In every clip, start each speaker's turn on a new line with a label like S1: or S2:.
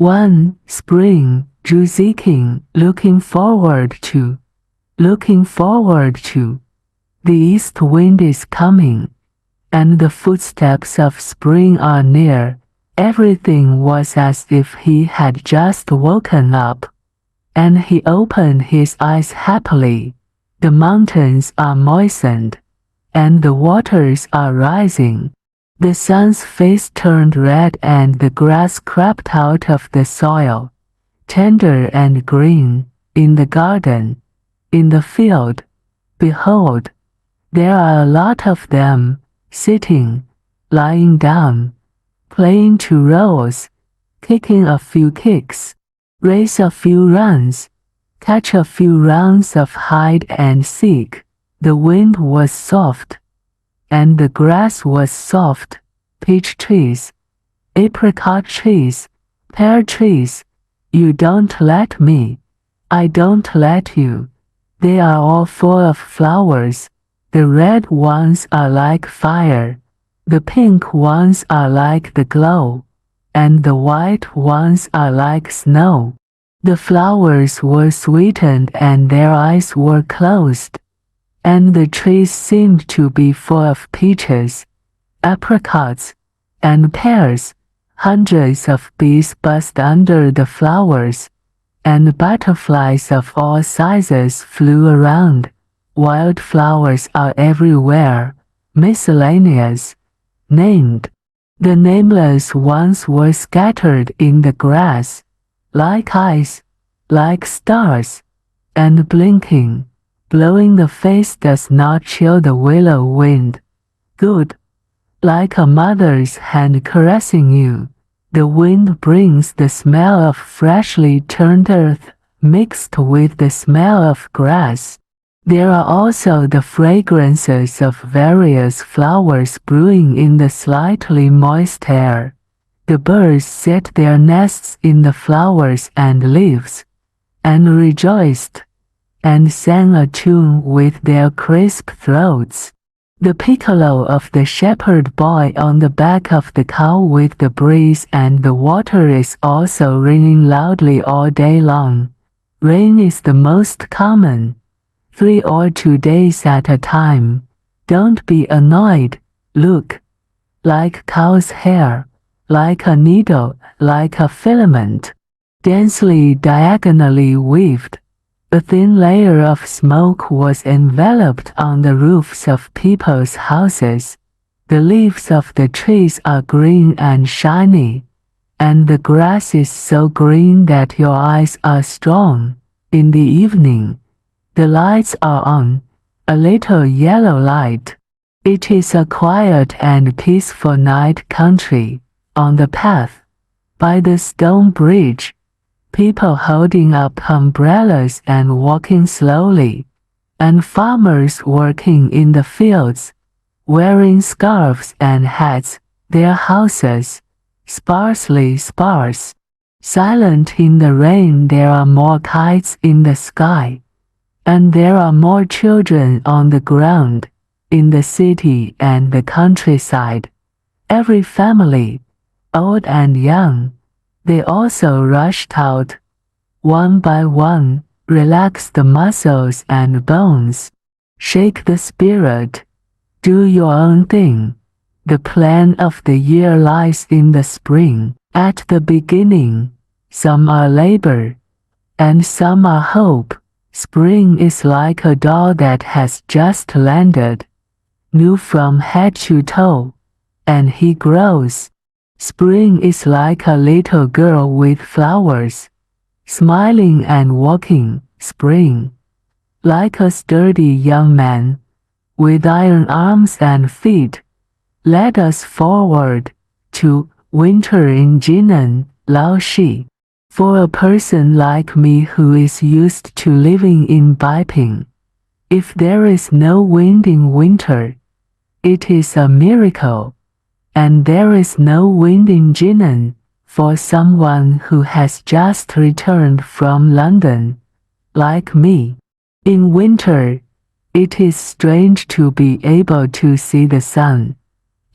S1: 1. Spring, seeking, looking forward to. Looking forward to. The east wind is coming, and the footsteps of spring are near. Everything was as if he had just woken up, and he opened his eyes happily. The mountains are moistened, and the waters are rising. The sun's face turned red and the grass crept out of the soil, tender and green, in the garden, in the field. Behold, there are a lot of them, sitting, lying down, playing 2 rolls, kicking a few kicks, race a few runs, catch a few rounds of hide and seek. The wind was soft, and the grass was soft. Peach trees, apricot trees, pear trees, you don't let me, I don't let you. They are all full of flowers. The red ones are like fire, the pink ones are like the glow, and the white ones are like snow. The flowers were sweetened and their eyes were closed, and the trees seemed to be full of peaches, apricots, and pears. Hundreds of bees buzzed under the flowers, and butterflies of all sizes flew around. Wild flowers are everywhere, miscellaneous, named. The nameless ones were scattered in the grass, like ice, like stars, and blinking. Blowing the face does not chill the willow wind. Good, like a mother's hand caressing you. The wind brings the smell of freshly turned earth mixed with the smell of grass. There are also the fragrances of various flowers brewing in the slightly moist air. The birds set their nests in the flowers and leaves, and rejoiced, and sang a tune with their crisp throats. The piccolo of the shepherd boy on the back of the cow with the breeze and the water is also raining loudly all day long. Rain is the most common, 3 or 2 days at a time. Don't be annoyed. Look, like cow's hair, like a needle, like a filament, densely diagonally weaved. A thin layer of smoke was enveloped on the roofs of people's houses. The leaves of the trees are green and shiny, and the grass is so green that your eyes are strong. In the evening, the lights are on, a little yellow light. It is a quiet and peaceful night country. On the path, by the stone bridge, people holding up umbrellas and walking slowly, and farmers working in the fields, wearing scarves and hats. Their houses, sparsely sparse, silent in the rain. There are more kites in the sky, and there are more children on the ground, in the city and the countryside. Every family, old and young, they also rushed out, one by one. Relax the muscles and bones, shake the spirit, do your own thing. The plan of the year lies in the spring. At the beginning, some are labor, and some are hope. Spring is like a doll that has just landed, new from head to toe, and he grows. Spring is like a little girl with flowers, smiling and walking. Spring, like a sturdy young man, with iron arms and feet, led us forward to winter in Jinan, Laoshi. For a person like me who is used to living in Beiping, if there is no wind in winter, it is a miracle. And there is no wind in Jinan, for someone who has just returned from London, like me. In winter, it is strange to be able to see the sun,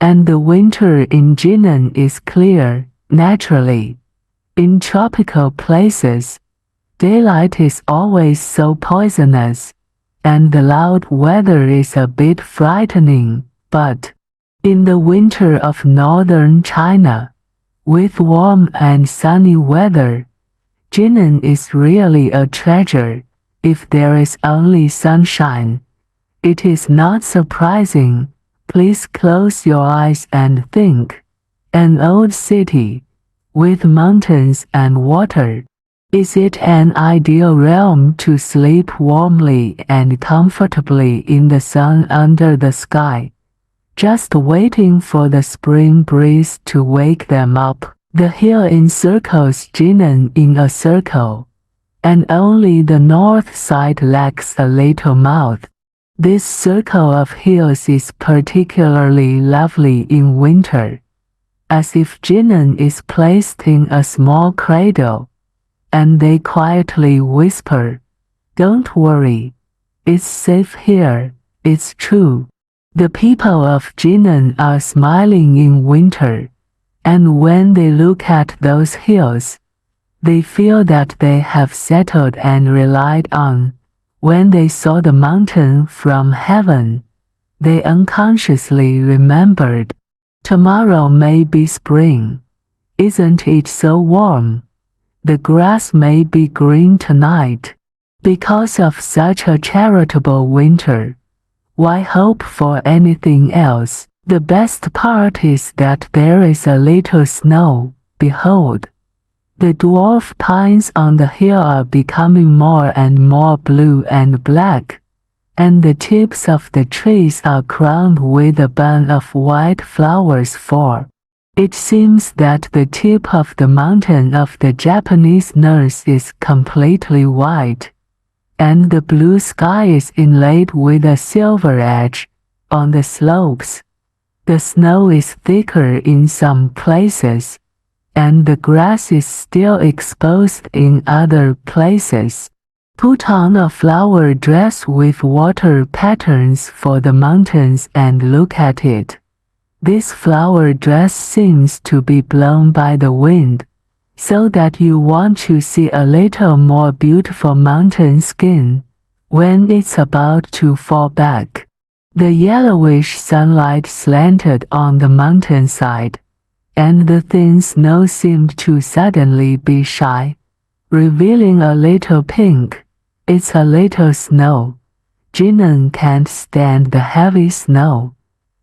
S1: and the winter in Jinan is clear, naturally. In tropical places, daylight is always so poisonous, and the loud weather is a bit frightening, but in the winter of northern China, with warm and sunny weather, Jinan is really a treasure. If there is only sunshine, it is not surprising. Please close your eyes and think. An old city, with mountains and water. Is it an ideal realm to sleep warmly and comfortably in the sun under the sky, just waiting for the spring breeze to wake them up? The hill encircles Jinan in a circle, and only the north side lacks a little mouth. This circle of hills is particularly lovely in winter, as if Jinan is placed in a small cradle, and they quietly whisper, "Don't worry, it's safe here, it's true." The people of Jinan are smiling in winter, and when they look at those hills, they feel that they have settled and relied on. When they saw the mountain from heaven, they unconsciously remembered, "Tomorrow may be spring. Isn't it so warm? The grass may be green tonight." Because of such a charitable winter, why hope for anything else? The best part is that there is a little snow. Behold, the dwarf pines on the hill are becoming more and more blue and black, and the tips of the trees are crowned with a band of white flowers. For it seems that the tip of the mountain of the Japanese nurse is completely white, and the blue sky is inlaid with a silver edge. On the slopes, the snow is thicker in some places, and the grass is still exposed in other places. Put on a flower dress with water patterns for the mountains and look at it. This flower dress seems to be blown by the wind, so that you want to see a little more beautiful mountain skin when it's about to fall back. The yellowish sunlight slanted on the mountainside, and the thin snow seemed to suddenly be shy, revealing a little pink. It's a little snow. Jinan can't stand the heavy snow.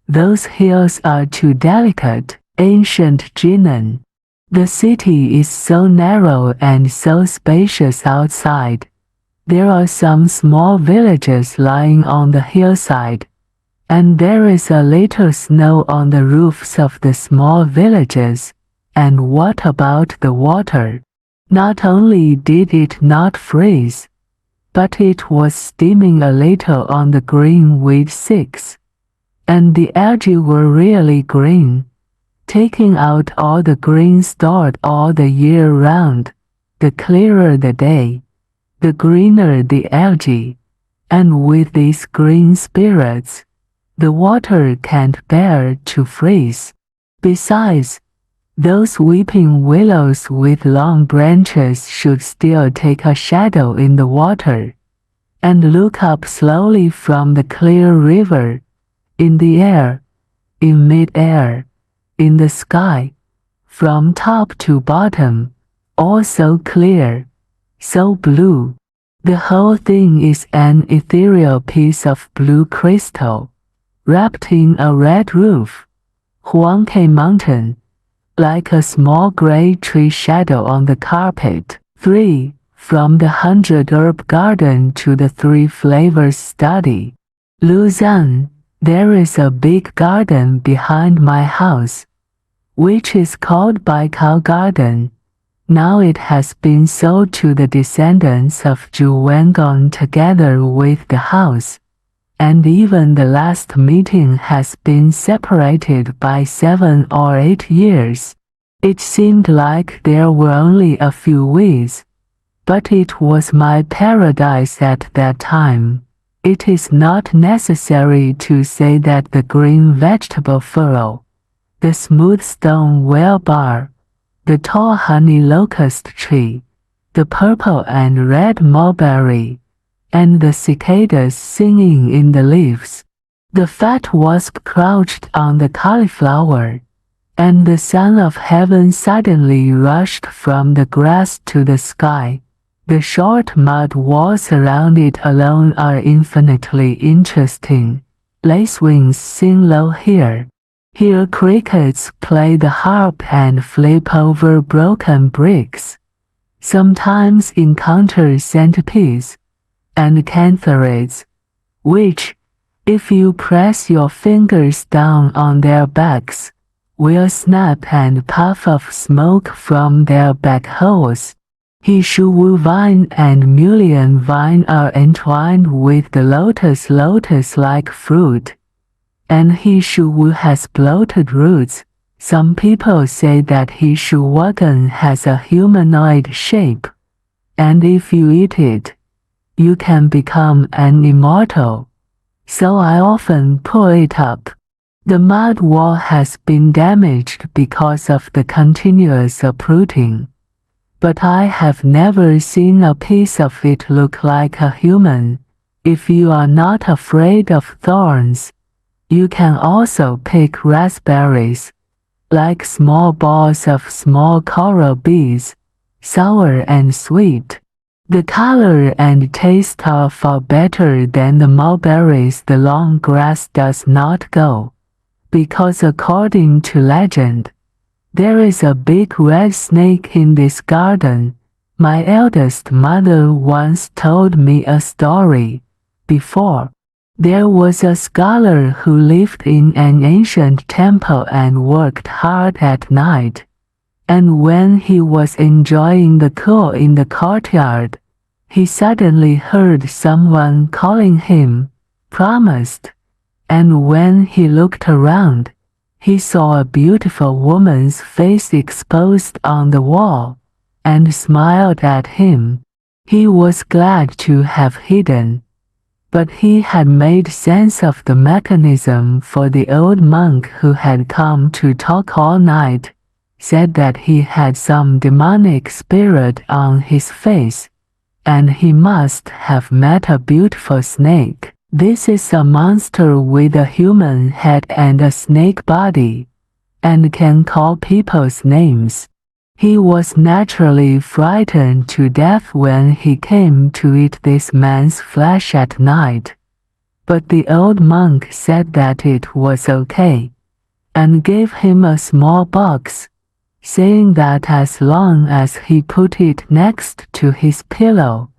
S1: Those hills are too delicate. Ancient Jinan. The city is so narrow and so spacious outside. There are some small villages lying on the hillside, and there is a little snow on the roofs of the small villages. And what about the water? Not only did it not freeze, but it was steaming a little on the green weed sticks, and the algae were really green, taking out all the green stored all the year round. The clearer the day, the greener the algae, and with these green spirits, the water can't bear to freeze. Besides, those weeping willows with long branches should still take a shadow in the water, and look up slowly from the clear river, in the air, in mid-air, in the sky, from top to bottom, all so clear, so blue. The whole thing is an ethereal piece of blue crystal, wrapped in a red roof. Huangke Mountain, like a small gray tree shadow on the carpet. 3. From the 100-herb garden to the 3 flavors study. Luzon, there is a big garden behind my house, which is called Baikal Garden. Now it has been sold to the descendants of Zhu Wangong together with the house, and even the last meeting has been separated by 7 or 8 years. It seemed like there were only a few weeds, but it was my paradise at that time. It is not necessary to say that the green vegetable furrow, the smooth stone well bar, the tall honey locust tree, the purple and red mulberry, and the cicadas singing in the leaves. The fat wasp crouched on the cauliflower, and the Son of Heaven suddenly rushed from the grass to the sky. The short mud walls around it alone are infinitely interesting. Lacewings sing low here. Here crickets play the harp and flip over broken bricks. Sometimes encounter centipedes and cantharids, which, if you press your fingers down on their backs, will snap and puff of smoke from their back holes. Hishuwu vine and mullein vine are entwined with the lotus-like fruit, and Hishuwu has bloated roots. Some people say that Hishuwagan has a humanoid shape, and if you eat it, you can become an immortal. So I often pull it up. The mud wall has been damaged because of the continuous uprooting, but I have never seen a piece of it look like a human. If you are not afraid of thorns, you can also pick raspberries, like small balls of small coral beads, sour and sweet. The color and taste are far better than the mulberries. The long grass does not go, because according to legend, there is a big red snake in this garden. My eldest mother once told me a story. Before, there was a scholar who lived in an ancient temple and worked hard at night, and when he was enjoying the cool in the courtyard, he suddenly heard someone calling him, promised, and when he looked around, he saw a beautiful woman's face exposed on the wall, and smiled at him. He was glad to have hidden, but he had made sense of the mechanism, for the old monk who had come to talk all night said that he had some demonic spirit on his face, and he must have met a beautiful snake. This is a monster with a human head and a snake body, and can call people's names. He was naturally frightened to death when he came to eat this man's flesh at night, but the old monk said that it was okay, and gave him a small box, saying that as long as he put it next to his pillow,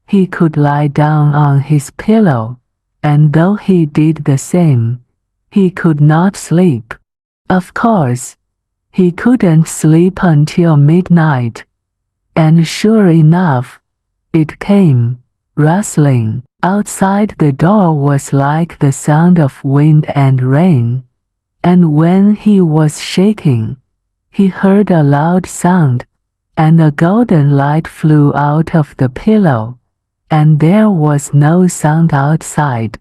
S1: he could lie down on his pillow, and though he did the same, he could not sleep. Of course, he couldn't sleep until midnight, and sure enough, it came, rustling. Outside the door was like the sound of wind and rain, and when he was shaking, he heard a loud sound, and a golden light flew out of the pillow, and there was no sound outside.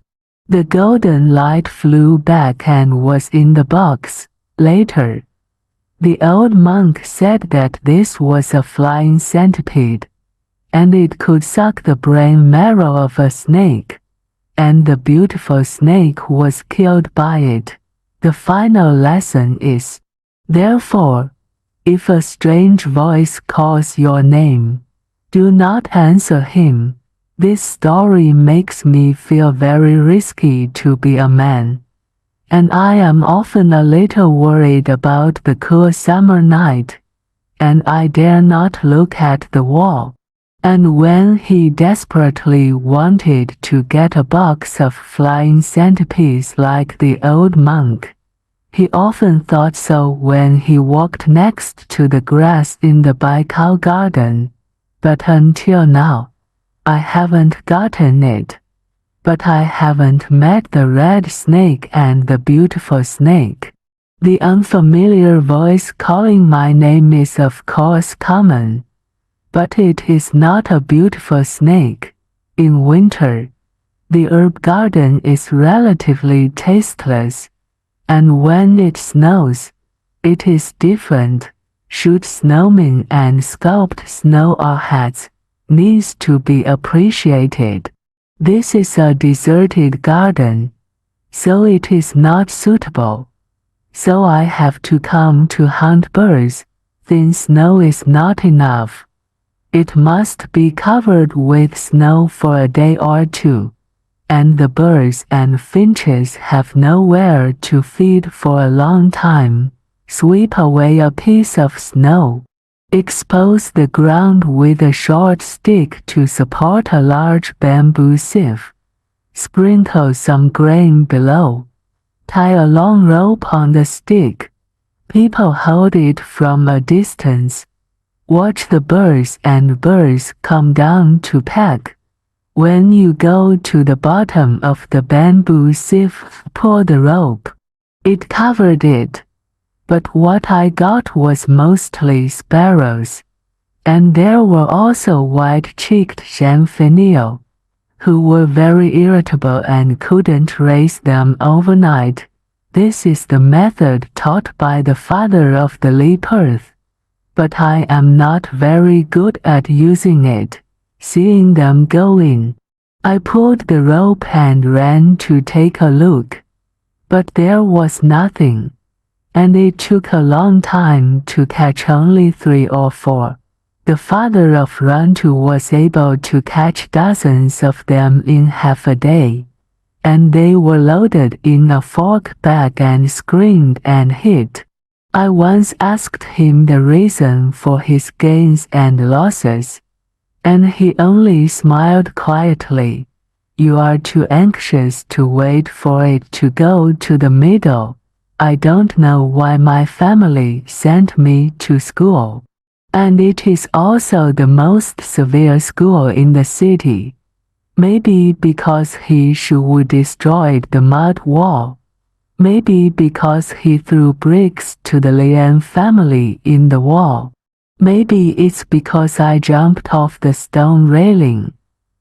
S1: The golden light flew back and was in the box. Later, the old monk said that this was a flying centipede, and it could suck the brain marrow of a snake, and the beautiful snake was killed by it. The final lesson is, therefore, if a strange voice calls your name, do not answer him. This story makes me feel very risky to be a man, and I am often a little worried about the cool summer night, and I dare not look at the wall. And when he desperately wanted to get a box of flying centipedes like the old monk, he often thought so when he walked next to the grass in the Baikal garden, but until now, I haven't gotten it. But I haven't met the red snake and the beautiful snake. The unfamiliar voice calling my name is of course common, but it is not a beautiful snake. In winter, the herb garden is relatively tasteless, and when it snows, it is different. shoot snowmen and sculpt snow arrowheads, needs to be appreciated. This is a deserted garden, so it is not suitable. So I have to come to hunt birds. Thin snow is not enough. It must be covered with snow for a day or two, and the birds and finches have nowhere to feed for a long time. Sweep away a piece of snow. Expose the ground with a short stick to support a large bamboo sieve. Sprinkle some grain below. Tie a long rope on the stick. People hold it from a distance. Watch the birds and birds come down to peck. When you go to the bottom of the bamboo sieve, pull the rope. It covered it, but what I got was mostly sparrows. And there were also white-cheeked jam-finial, who were very irritable and couldn't raise them overnight. This is the method taught by the father of the leap earth, but I am not very good at using it. Seeing them go in, I pulled the rope and ran to take a look, but there was nothing, and it took a long time to catch only 3 or 4. The father of Rantu was able to catch dozens of them in half a day, and they were loaded in a fork bag and screened and hid. I once asked him the reason for his gains and losses, and he only smiled quietly. You are too anxious to wait for it to go to the middle. I don't know why my family sent me to school, and it is also the most severe school in the city. Maybe because he destroyed the mud wall. Maybe because he threw bricks to the Lian family in the wall. Maybe it's because I jumped off the stone railing.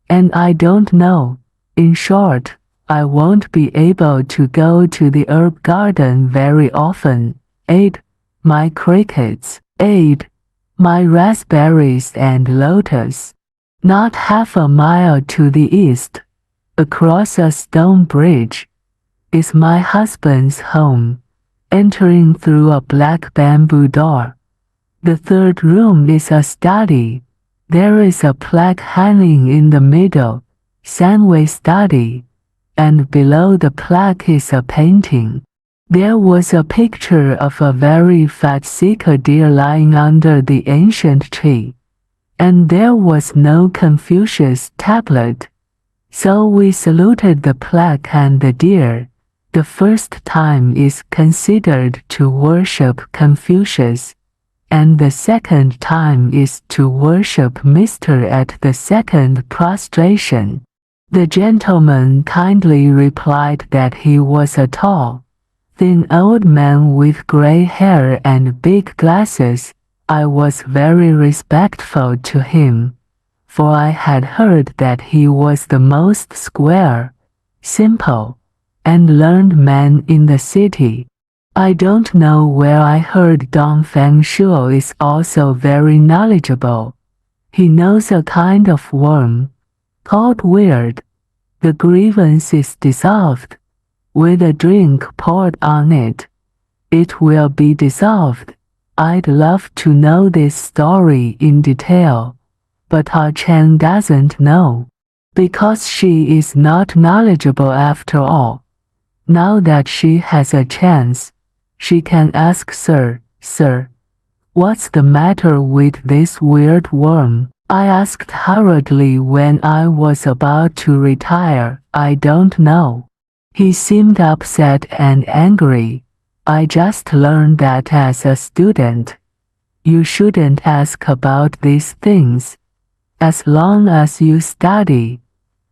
S1: And I don't know. In short, I won't be able to go to the herb garden very often. 8. My crickets. 8. My raspberries and lotus. Not half a mile to the east, across a stone bridge, is my husband's home, entering through a black bamboo door. The third room is a study. There is a plaque hanging in the middle, Sanway Study, and below the plaque is a painting. There was a picture of a very fat sika deer lying under the ancient tree, and there was no Confucius tablet. So we saluted the plaque and the deer. The first time is considered to worship Confucius, and the second time is to worship Mr. at the second prostration. The gentleman kindly replied that he was a tall, thin old man with gray hair and big glasses. I was very respectful to him, for I had heard that he was the most square, simple, and learned man in the city. I don't know where I heard Dong Feng Shuo is also very knowledgeable. He knows a kind of worm, called weird. The grievance is dissolved, with a drink poured on it. It will be dissolved. I'd love to know this story in detail, but Ah Chen doesn't know, because she is not knowledgeable after all. Now that she has a chance, she can ask Sir, what's the matter with this weird worm? I asked hurriedly when I was about to retire. I don't know. He seemed upset and angry. I just learned that as a student, you shouldn't ask about these things, as long as you study,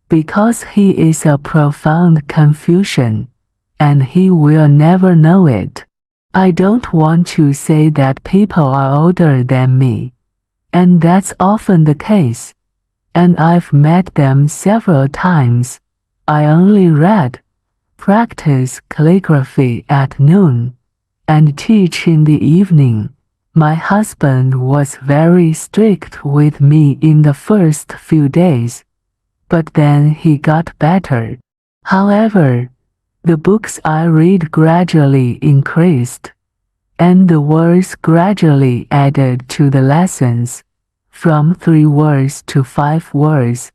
S1: because he is a profound Confucian, and he will never know it. I don't want to say that people are older than me, and that's often the case, and I've met them several times. I only read, practice calligraphy at noon, and teach in the evening. My husband was very strict with me in the first few days, but then he got better. However, the books I read gradually increased, and the words gradually added to the lessons, from 3 words to 5 words,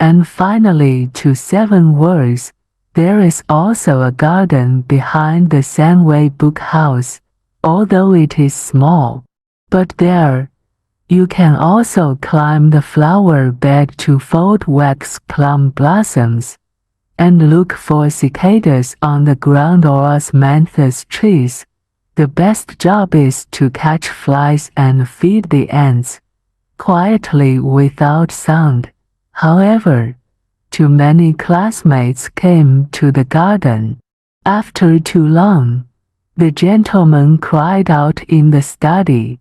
S1: and finally to 7 words. There is also a garden behind the Sandway book house, although it is small. But there, you can also climb the flower bed to fold wax plum blossoms, and look for cicadas on the ground or osmanthus trees. The best job is to catch flies and feed the ants, quietly without sound. However, too many classmates came to the garden. After too long, the gentleman cried out in the study,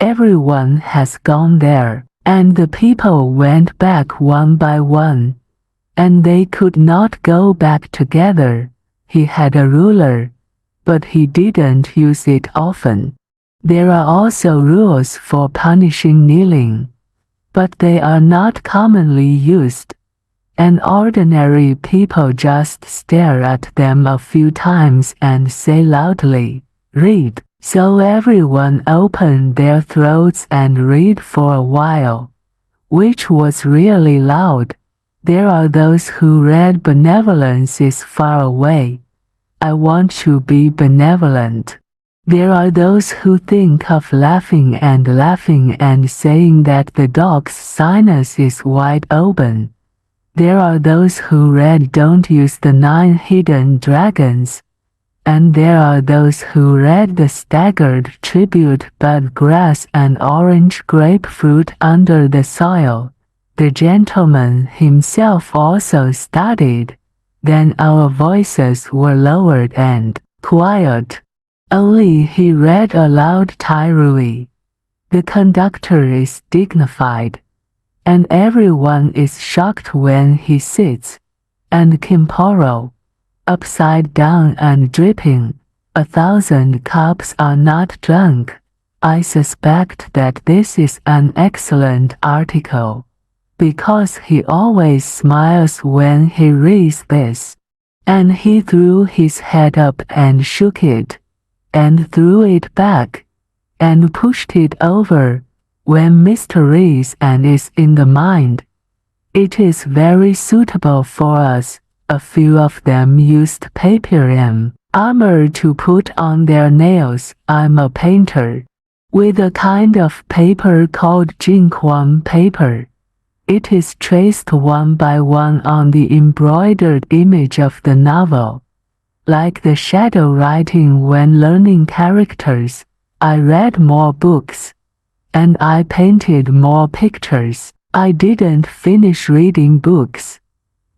S1: "Everyone has gone there," and the people went back one by one, and they could not go back together. He had a ruler, but he didn't use it often. There are also rules for punishing kneeling, but they are not commonly used, and ordinary people just stare at them a few times and say loudly, "Read." So everyone opened their throats and read for a while, which was really loud. There are those who read "Benevolence is far away. I want to be benevolent." There are those who think of laughing and saying that the dog's sinus is wide open. There are those who read "Don't use the 9 hidden dragons," and there are those who read the staggered tribute "Bud grass and orange grapefruit under the soil." The gentleman himself also studied. Then our voices were lowered and quiet. Only he read aloud Tirui. The conductor is dignified, and everyone is shocked when he sits, and Kimporo, upside down and dripping. 1,000 cups are not drunk. I suspect that this is an excellent article, because he always smiles when he reads this. And he threw his head up and shook it, and threw it back, and pushed it over, when Mr. reads and is in the mind. It is very suitable for us. A few of them used papier armor to put on their nails. I'm a painter, with a kind of paper called jinquan paper. It is traced one by one on the embroidered image of the novel. Like the shadow writing when learning characters, I read more books, and I painted more pictures. I didn't finish reading books,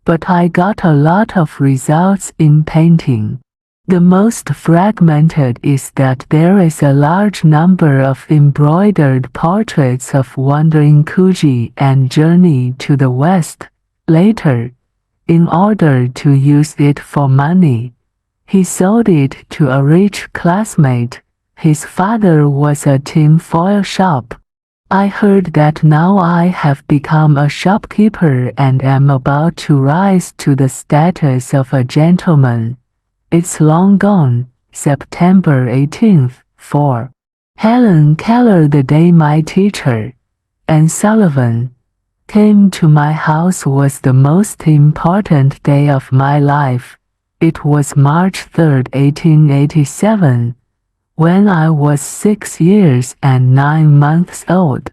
S1: but I got a lot of results in painting. The most fragmented is that there is a large number of embroidered portraits of Wandering Kuji and Journey to the West. Later, in order to use it for money, he sold it to a rich classmate. His father was a tinfoil shop. I heard that now I have become a shopkeeper and am about to rise to the status of a gentleman. It's long gone. September 18th, 4. Helen Keller. The day my teacher, Anne Sullivan, came to my house was the most important day of my life. It was March 3, 1887, when I was 6 years and 9 months old.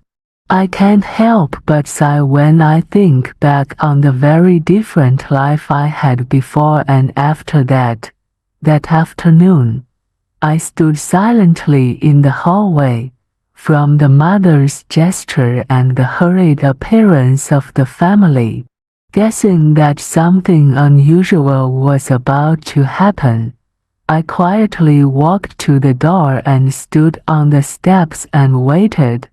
S1: I can't help but sigh when I think back on the very different life I had before and after that. That afternoon, I stood silently in the hallway, from the mother's gesture and the hurried appearance of the family, guessing that something unusual was about to happen. I quietly walked to the door and stood on the steps and waited.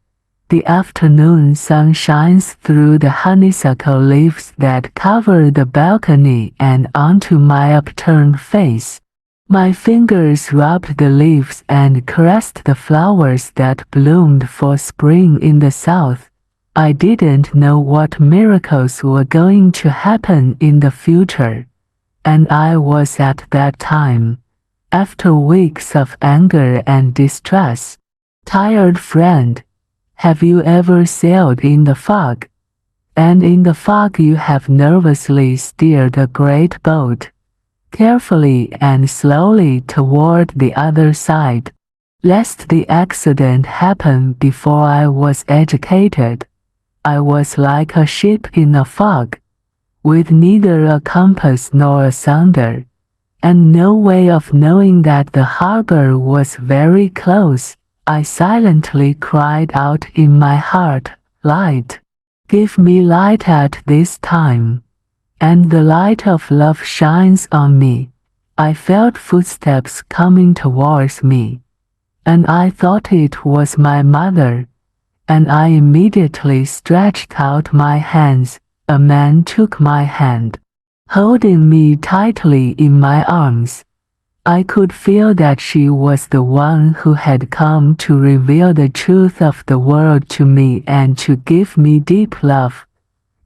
S1: The afternoon sun shines through the honeysuckle leaves that cover the balcony and onto my upturned face. My fingers rubbed the leaves and caressed the flowers that bloomed for spring in the south. I didn't know what miracles were going to happen in the future, and I was at that time, after weeks of anger and distress. Tired friend, have you ever sailed in the fog? And in the fog you have nervously steered a great boat, carefully and slowly toward the other side, lest the accident happen before I was educated. I was like a ship in a fog, with neither a compass nor a sounder, and no way of knowing that the harbor was very close. I silently cried out in my heart, "Light! Give me light at this time." And the light of love shines on me. I felt footsteps coming towards me, and I thought it was my mother, and I immediately stretched out my hands. A man took my hand, holding me tightly in my arms. I could feel that she was the one who had come to reveal the truth of the world to me and to give me deep love.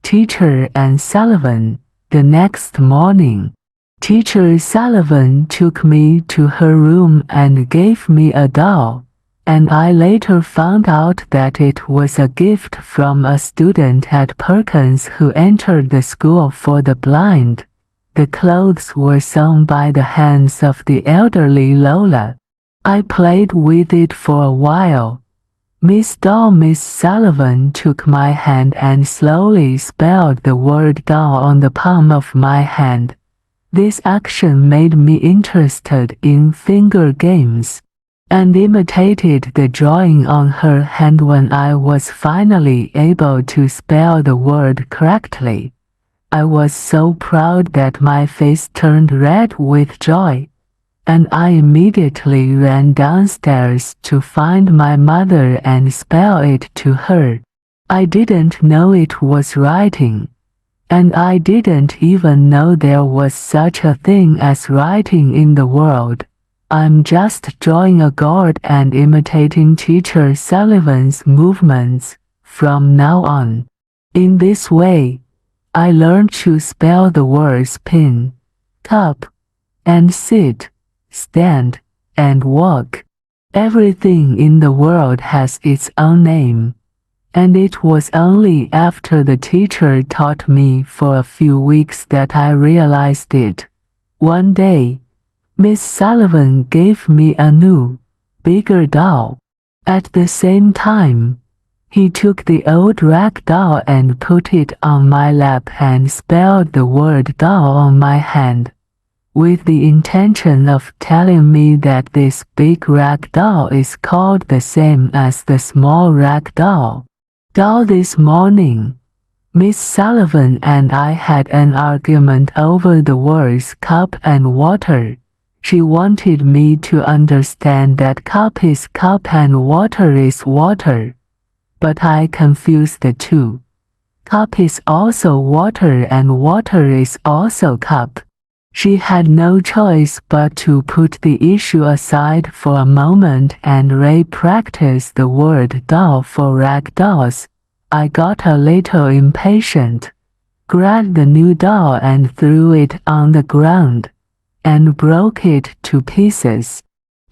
S1: Teacher and Sullivan. The next morning, Teacher Sullivan took me to her room and gave me a doll, and I later found out that it was a gift from a student at Perkins who entered the school for the blind. The clothes were sewn by the hands of the elderly Lola. I played with it for a while. Miss Sullivan took my hand and slowly spelled the word doll on the palm of my hand. This action made me interested in finger games, and imitated the drawing on her hand when I was finally able to spell the word correctly. I was so proud that my face turned red with joy, and I immediately ran downstairs to find my mother and spell it to her. I didn't know it was writing, and I didn't even know there was such a thing as writing in the world. I'm just drawing a gourd and imitating Teacher Sullivan's movements from now on. In this way, I learned to spell the words pin, cup, and sit, stand, and walk. Everything in the world has its own name, and it was only after the teacher taught me for a few weeks that I realized it. One day, Miss Sullivan gave me a new, bigger doll. At the same time, he took the old rag doll and put it on my lap and spelled the word doll on my hand, with the intention of telling me that this big rag doll is called the same as the small rag doll. This morning, Miss Sullivan and I had an argument over the words cup and water. She wanted me to understand that cup is cup and water is water, but I confused the two. Cup is also water and water is also cup. She had no choice but to put the issue aside for a moment and re-practice the word doll for rag dolls. I got a little impatient, grabbed the new doll and threw it on the ground, and broke it to pieces.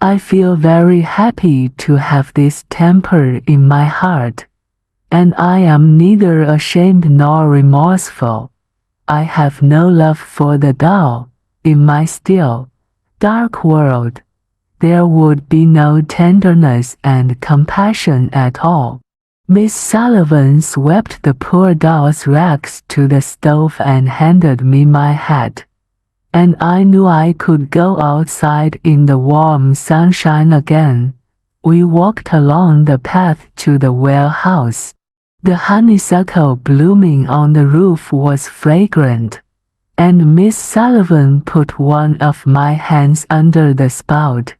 S1: I feel very happy to have this temper in my heart, and I am neither ashamed nor remorseful. I have no love for the doll. In my still, dark world, there would be no tenderness and compassion at all. Miss Sullivan swept the poor doll's rags to the stove and handed me my hat, and I knew I could go outside in the warm sunshine again. We walked along the path to the well house. The honeysuckle blooming on the roof was fragrant, and Miss Sullivan put one of my hands under the spout,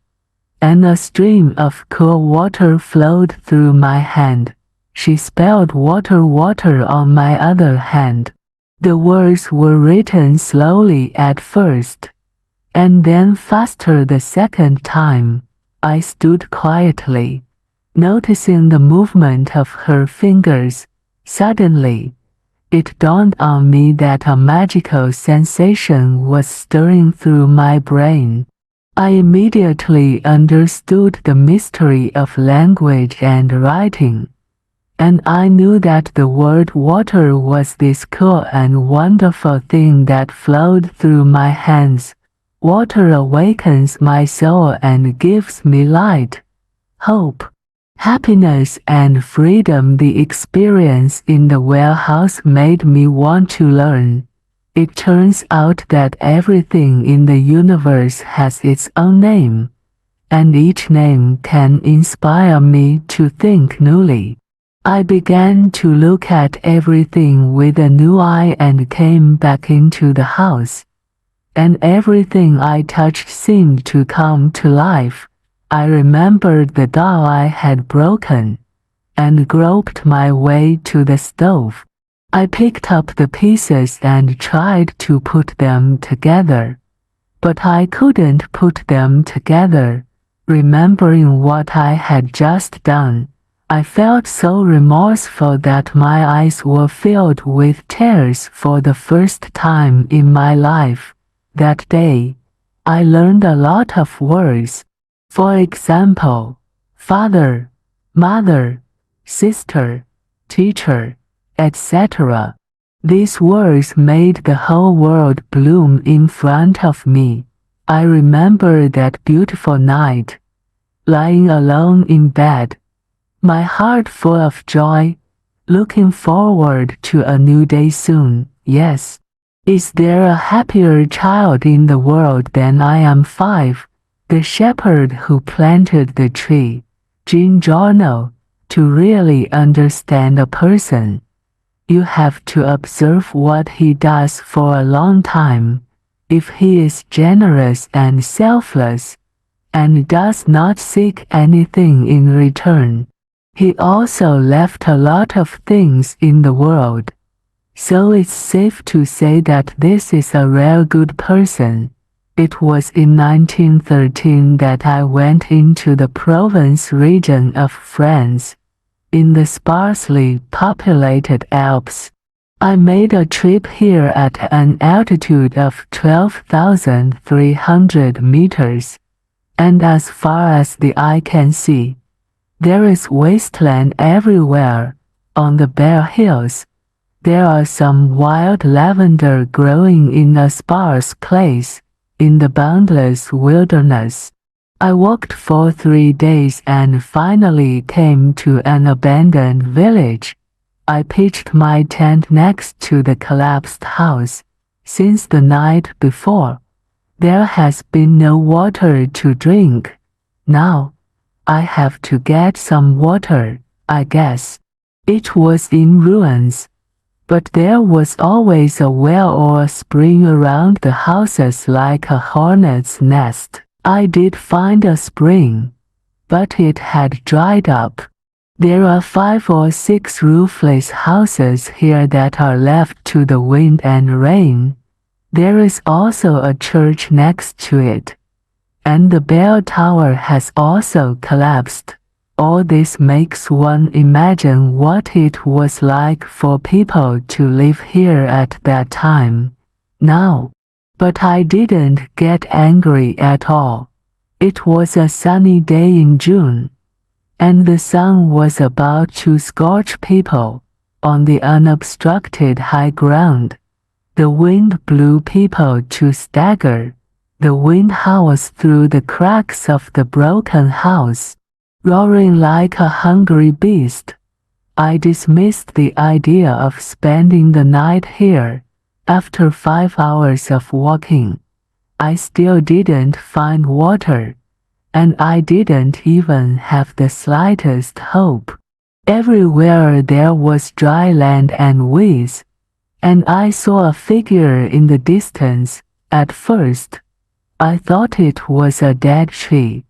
S1: and a stream of cool water flowed through my hand. She spelled water water on my other hand. The words were written slowly at first, and then faster the second time. I stood quietly, noticing the movement of her fingers. Suddenly, it dawned on me that a magical sensation was stirring through my brain. I immediately understood the mystery of language and writing, and I knew that the word water was this cool and wonderful thing that flowed through my hands. Water awakens my soul and gives me light, hope, happiness and freedom. The experience in the warehouse made me want to learn. It turns out that everything in the universe has its own name, and each name can inspire me to think newly. I began to look at everything with a new eye and came back into the house, and everything I touched seemed to come to life. I remembered the doll I had broken, and groped my way to the stove. I picked up the pieces and tried to put them together, but I couldn't put them together. Remembering what I had just done, I felt so remorseful that my eyes were filled with tears for the first time in my life. That day, I learned a lot of words. For example, father, mother, sister, teacher, etc. These words made the whole world bloom in front of me. I remember that beautiful night, lying alone in bed, my heart full of joy, looking forward to a new day soon. Yes. Is there a happier child in the world than I am? 5. The shepherd who planted the tree. Jean Journal. To really understand a person, you have to observe what he does for a long time. If he is generous and selfless, and does not seek anything in return, he also left a lot of things in the world. So it's safe to say that this is a rare good person. It was in 1913 that I went into the Provence region of France, in the sparsely populated Alps. I made a trip here at an altitude of 12,300 meters, and as far as the eye can see, there is wasteland everywhere. On the bare hills, there are some wild lavender growing in a sparse place. In the boundless wilderness, I walked for 3 days and finally came to an abandoned village. I pitched my tent next to the collapsed house. Since the night before, there has been no water to drink. Now, I have to get some water, I guess. It was in ruins, but there was always a well or a spring around the houses like a hornet's nest. I did find a spring, but it had dried up. There are 5 or 6 roofless houses here that are left to the wind and rain. There is also a church next to it, and the bell tower has also collapsed. All this makes one imagine what it was like for people to live here at that time. Now, but I didn't get angry at all. It was a sunny day in June, and the sun was about to scorch people on the unobstructed high ground. The wind blew people to stagger. The wind howls through the cracks of the broken house, roaring like a hungry beast. I dismissed the idea of spending the night here. After 5 hours of walking, I still didn't find water, and I didn't even have the slightest hope. Everywhere there was dry land and weeds, and I saw a figure in the distance. At first, I thought it was a dead tree,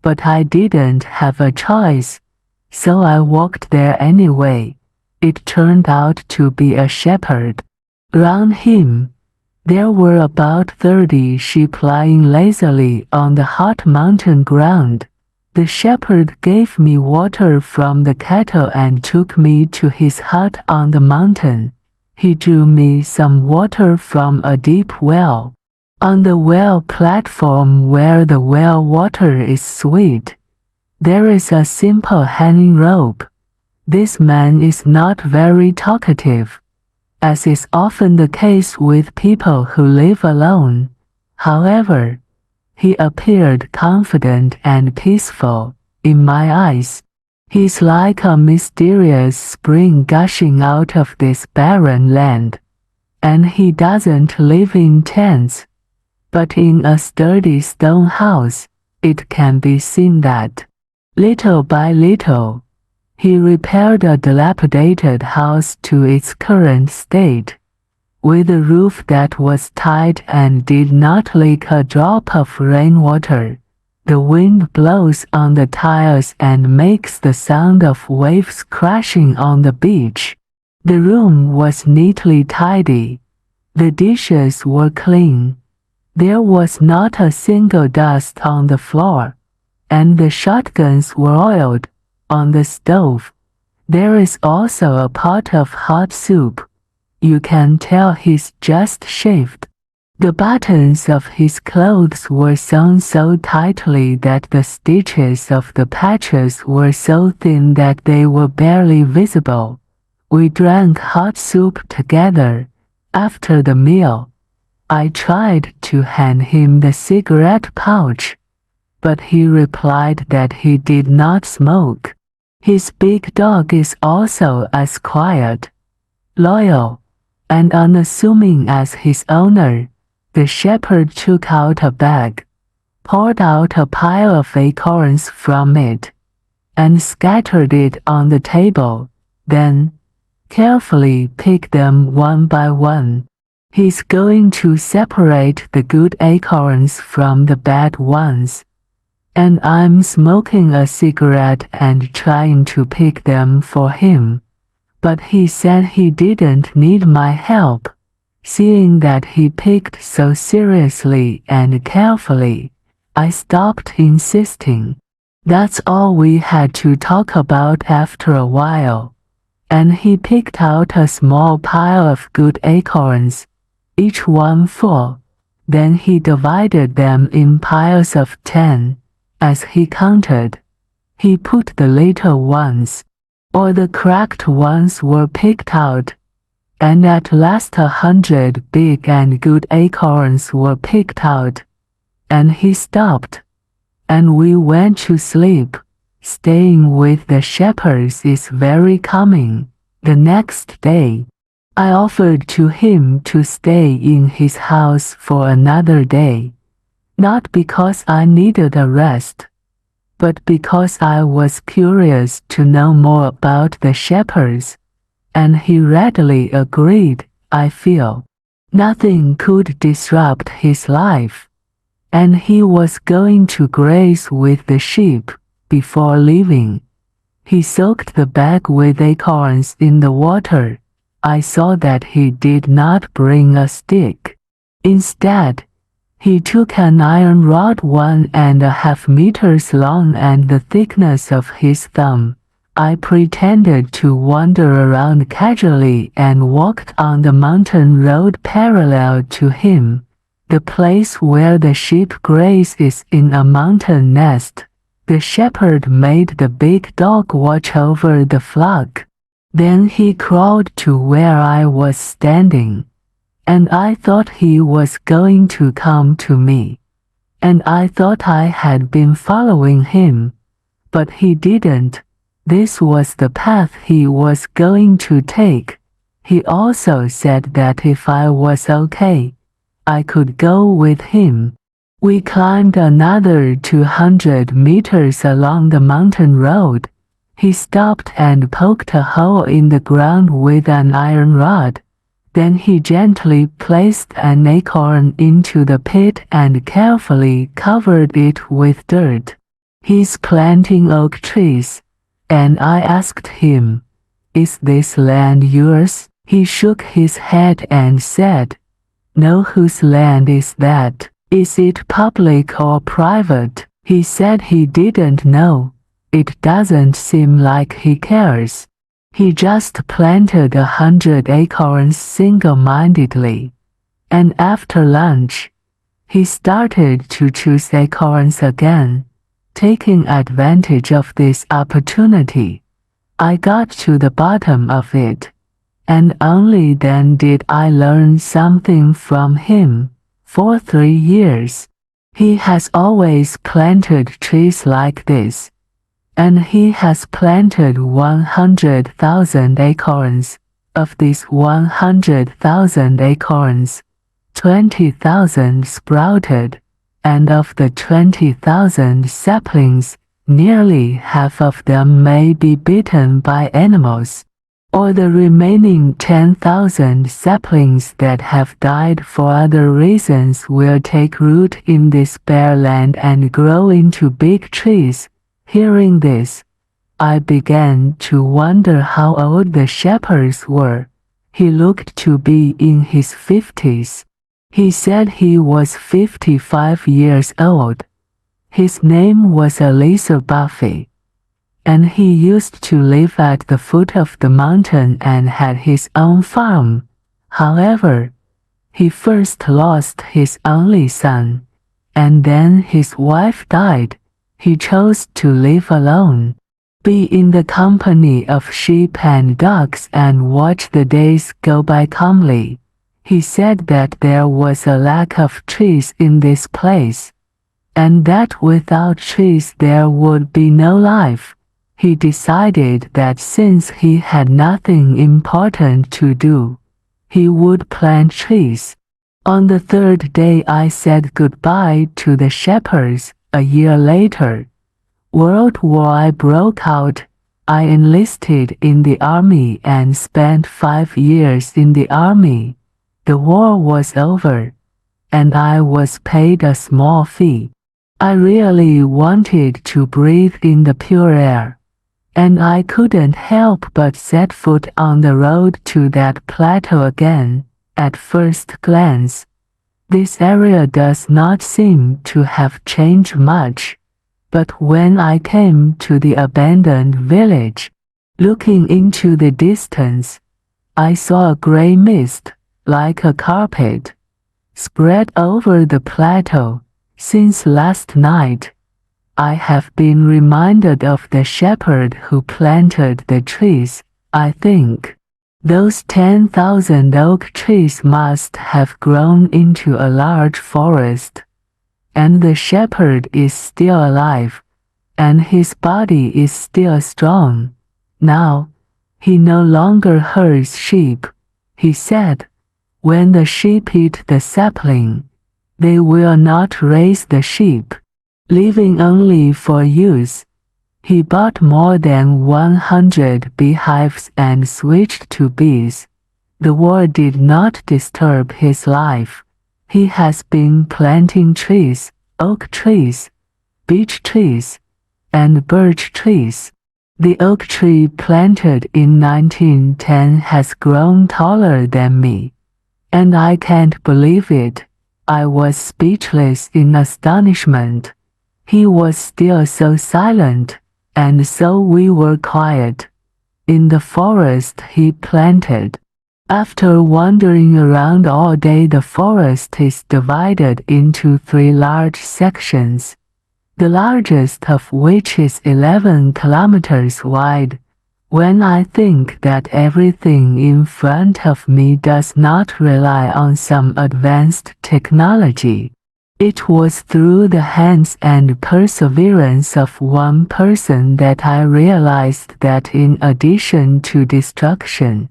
S1: but I didn't have a choice, so I walked there anyway. It turned out to be a shepherd. Round him, There were about 30 sheep lying lazily on the hot mountain ground. The shepherd gave me water from the kettle and took me to his hut on the mountain. He drew me some water from a deep well. On the well platform where the well water is sweet, there is a simple hanging rope. This man is not very talkative, as is often the case with people who live alone. However, he appeared confident and peaceful in my eyes. He's like a mysterious spring gushing out of this barren land. And he doesn't live in tents, but in a sturdy stone house. It can be seen that, little by little, he repaired a dilapidated house to its current state, with a roof that was tight and did not leak a drop of rainwater. The wind blows on the tiles and makes the sound of waves crashing on the beach. The room was neatly tidy. The dishes were clean. There was not a single dust on the floor, and the shotguns were oiled on the stove. There is also a pot of hot soup. You can tell he's just shaved. The buttons of his clothes were sewn so tightly that the stitches of the patches were so thin that they were barely visible. We drank hot soup together. After the meal, I tried to hand him the cigarette pouch, but he replied that he did not smoke. His big dog is also as quiet, loyal, and unassuming as his owner. The shepherd took out a bag, poured out a pile of acorns from it, and scattered it on the table, then carefully picked them one by one. He's going to separate the good acorns from the bad ones. And I'm smoking a cigarette and trying to pick them for him. But he said he didn't need my help. Seeing that he picked so seriously and carefully, I stopped insisting. That's all we had to talk about after a while. And he picked out a small pile of good acorns, each one full. Then he divided them in piles of 10. As he counted, he put the little ones, or the cracked ones, were picked out, and at last 100 big and good acorns were picked out, and he stopped, and we went to sleep. Staying with the shepherds is very calming. The next day, I offered to him to stay in his house for another day. Not because I needed a rest, but because I was curious to know more about the shepherds, and he readily agreed. I feel nothing could disrupt his life, and he was going to graze with the sheep before leaving. He soaked the bag with acorns in the water. I saw that he did not bring a stick. Instead, he took an iron rod 1.5 meters long and the thickness of his thumb. I pretended to wander around casually and walked on the mountain road parallel to him. The place where the sheep graze is in a mountain nest. The shepherd made the big dog watch over the flock. Then he crawled to where I was standing, and I thought he was going to come to me, and I thought I had been following him, but he didn't. This was the path he was going to take. He also said that if I was okay, I could go with him. We climbed another 200 meters along the mountain road. He stopped and poked a hole in the ground with an iron rod. Then he gently placed an acorn into the pit and carefully covered it with dirt. He's planting oak trees, and I asked him, "Is this land yours?" He shook his head and said, "No, whose land is that? Is it public or private?" He said he didn't know. It doesn't seem like he cares. He just planted 100 acorns single-mindedly. And after lunch, he started to choose acorns again, taking advantage of this opportunity. I got to the bottom of it, and only then did I learn something from him. For 3 years, he has always planted trees like this, and he has planted 100,000 acorns. Of these 100,000 acorns, 20,000 sprouted, and of the 20,000 saplings, nearly half of them may be bitten by animals, or the remaining 10,000 saplings that have died for other reasons will take root in this bare land and grow into big trees. Hearing this, I began to wonder how old the shepherds were. He looked to be in his 50s. He said he was 55 years old. His name was Elisa Buffy, and he used to live at the foot of the mountain and had his own farm. However, he first lost his only son, and then his wife died. He chose to live alone, be in the company of sheep and dogs, and watch the days go by calmly. He said that there was a lack of trees in this place, and that without trees there would be no life. He decided that since he had nothing important to do, he would plant trees. On the 3rd day I said goodbye to the shepherds. A year later, World War I broke out. I enlisted in the army and spent 5 years in the army. The war was over, and I was paid a small fee. I really wanted to breathe in the pure air, and I couldn't help but set foot on the road to that plateau again. At first glance, this area does not seem to have changed much, but when I came to the abandoned village, looking into the distance, I saw a gray mist, like a carpet, spread over the plateau. Since last night, I have been reminded of the shepherd who planted the trees. I think those 10,000 oak trees must have grown into a large forest, and the shepherd is still alive, and his body is still strong. Now, he no longer herds sheep. He said, when the sheep eat the sapling, they will not raise the sheep, leaving only for use. He bought more than 100 beehives and switched to bees. The war did not disturb his life. He has been planting trees, oak trees, beech trees, and birch trees. The oak tree planted in 1910 has grown taller than me, and I can't believe it. I was speechless in astonishment. He was still so silent, and so we were quiet. In the forest he planted. After wandering around all day, the forest is divided into 3 large sections, the largest of which is 11 kilometers wide. When I think that everything in front of me does not rely on some advanced technology, it was through the hands and perseverance of one person that I realized that in addition to destruction,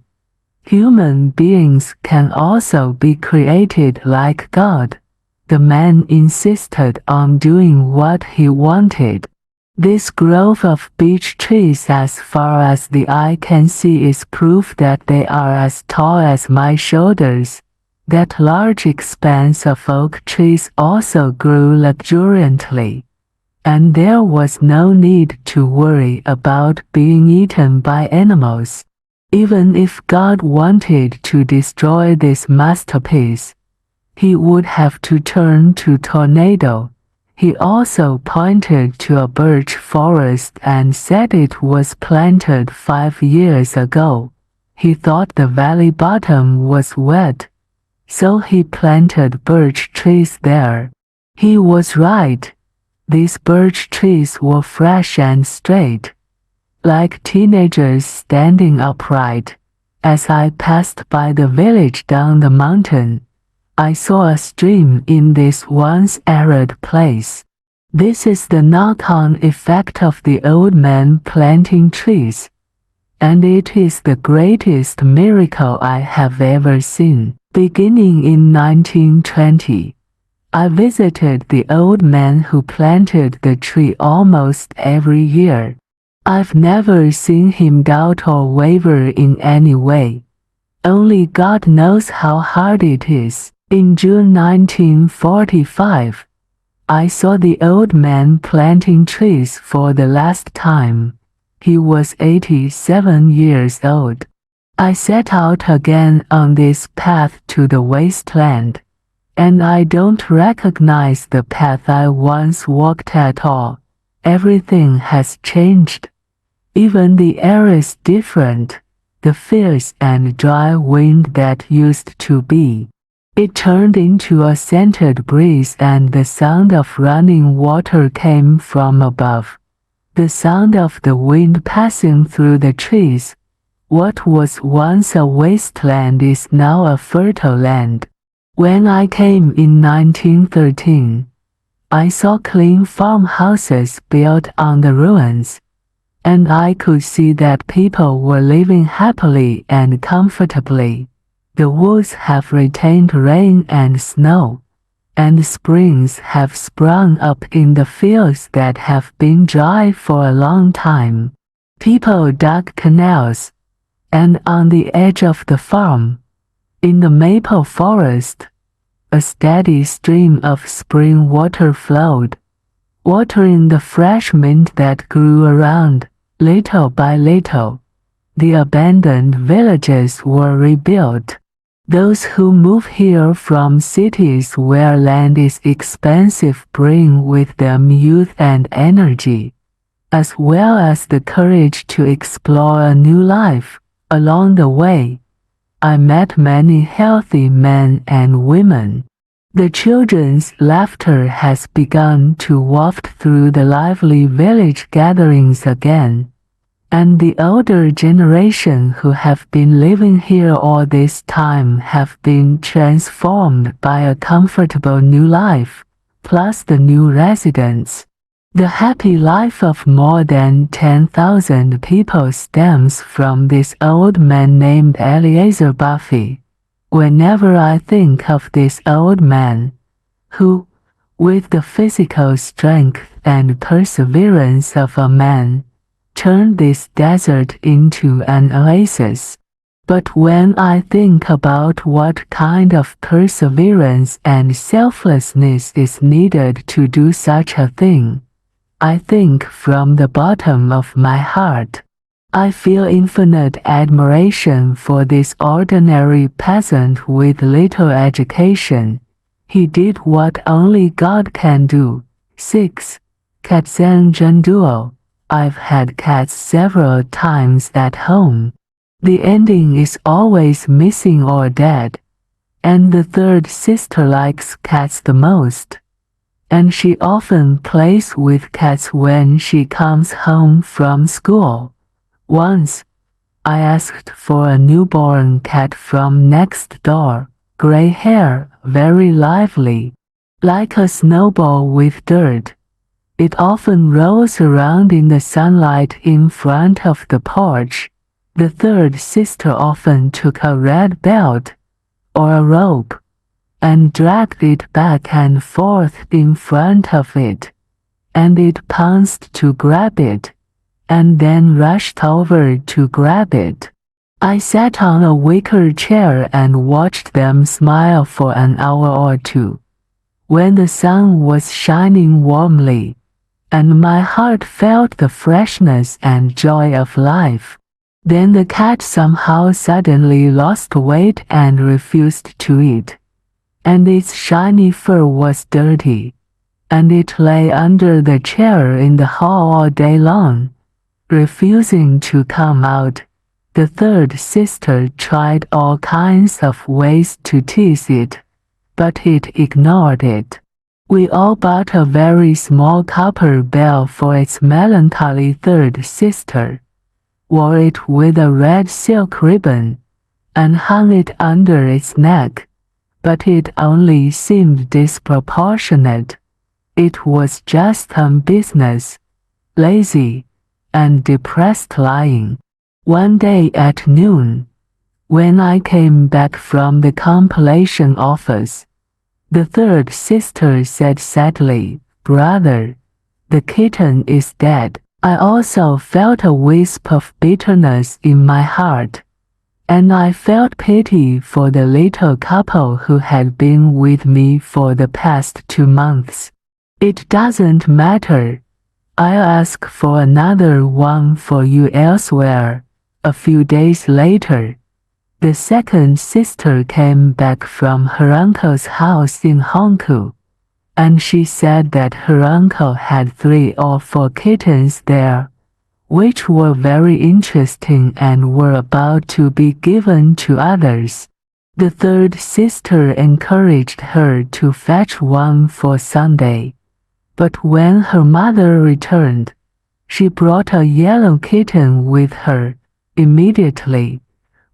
S1: human beings can also be created like God. The man insisted on doing what he wanted. This grove of beech trees as far as the eye can see is proof that they are as tall as my shoulders. That large expanse of oak trees also grew luxuriantly, and there was no need to worry about being eaten by animals. Even if God wanted to destroy this masterpiece, he would have to turn to tornado. He also pointed to a birch forest and said it was planted 5 years ago. He thought the valley bottom was wet, so he planted birch trees there. He was right. These birch trees were fresh and straight, like teenagers standing upright. As I passed by the village down the mountain, I saw a stream in this once arid place. This is the knock-on effect of the old man planting trees, and it is the greatest miracle I have ever seen. Beginning in 1920, I visited the old man who planted the tree almost every year. I've never seen him doubt or waver in any way. Only God knows how hard it is. In June 1945, I saw the old man planting trees for the last time. He was 87 years old. I set out again on this path to the wasteland, and I don't recognize the path I once walked at all. Everything has changed. Even the air is different. The fierce and dry wind that used to be, it turned into a scented breeze, and the sound of running water came from above. The sound of the wind passing through the trees. What was once a wasteland is now a fertile land. When I came in 1913, I saw clean farmhouses built on the ruins, and I could see that people were living happily and comfortably. The woods have retained rain and snow, and springs have sprung up in the fields that have been dry for a long time. People dug canals, and on the edge of the farm, in the maple forest, a steady stream of spring water flowed, watering the fresh mint that grew around. Little by little, the abandoned villages were rebuilt. Those who move here from cities where land is expensive bring with them youth and energy, as well as the courage to explore a new life. Along the way, I met many healthy men and women. The children's laughter has begun to waft through the lively village gatherings again, and the older generation who have been living here all this time have been transformed by a comfortable new life, plus the new residents. The happy life of more than 10,000 people stems from this old man named Eliezer Buffy. Whenever I think of this old man, who, with the physical strength and perseverance of a man, turned this desert into an oasis. But when I think about what kind of perseverance and selflessness is needed to do such a thing, I think from the bottom of my heart, I feel infinite admiration for this ordinary peasant with little education. He did what only God can do. 6. Katzan Duo. I've had cats several times at home. The ending is always missing or dead, and the third sister likes cats the most, and she often plays with cats when she comes home from school. Once, I asked for a newborn cat from next door, gray hair, very lively, like a snowball with dirt. It often rolls around in the sunlight in front of the porch. The third sister often took a red belt, or a rope, and dragged it back and forth in front of it, and it pounced to grab it, and then rushed over to grab it. I sat on a wicker chair and watched them smile for an hour or two, when the sun was shining warmly, and my heart felt the freshness and joy of life. Then the cat somehow suddenly lost weight and refused to eat. and its shiny fur was dirty, and it lay under the chair in the hall all day long, refusing to come out. The third sister tried all kinds of ways to tease it, but it ignored it. We all bought a very small copper bell for its melancholy third sister, wore it with a red silk ribbon, and hung it under its neck, but it only seemed disproportionate. It was just on business, lazy, and depressed lying. One day at noon, when I came back from the compilation office, the third sister said sadly, "Brother, the kitten is dead." I also felt a wisp of bitterness in my heart, and I felt pity for the little couple who had been with me for the past 2 months. "It doesn't matter. I'll ask for another one for you elsewhere." A few days later, the second sister came back from her uncle's house in Hongkou, and she said that her uncle had 3 or 4 kittens there, which were very interesting and were about to be given to others. The third sister encouraged her to fetch one for Sunday, but when her mother returned, she brought a yellow kitten with her. Immediately,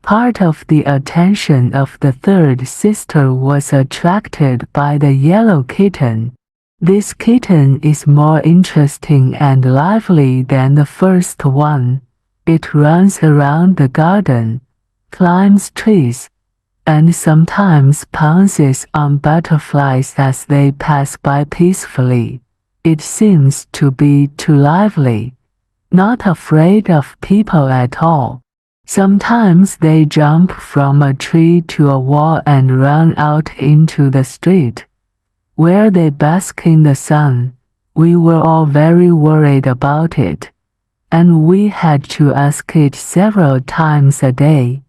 S1: part of the attention of the third sister was attracted by the yellow kitten. "This kitten is more interesting and lively than the first one. It runs around the garden, climbs trees, and sometimes pounces on butterflies as they pass by peacefully. It seems to be too lively, not afraid of people at all. Sometimes they jump from a tree to a wall and run out into the street, where they bask in the sun." We were all very worried about it, and we had to ask it several times a day,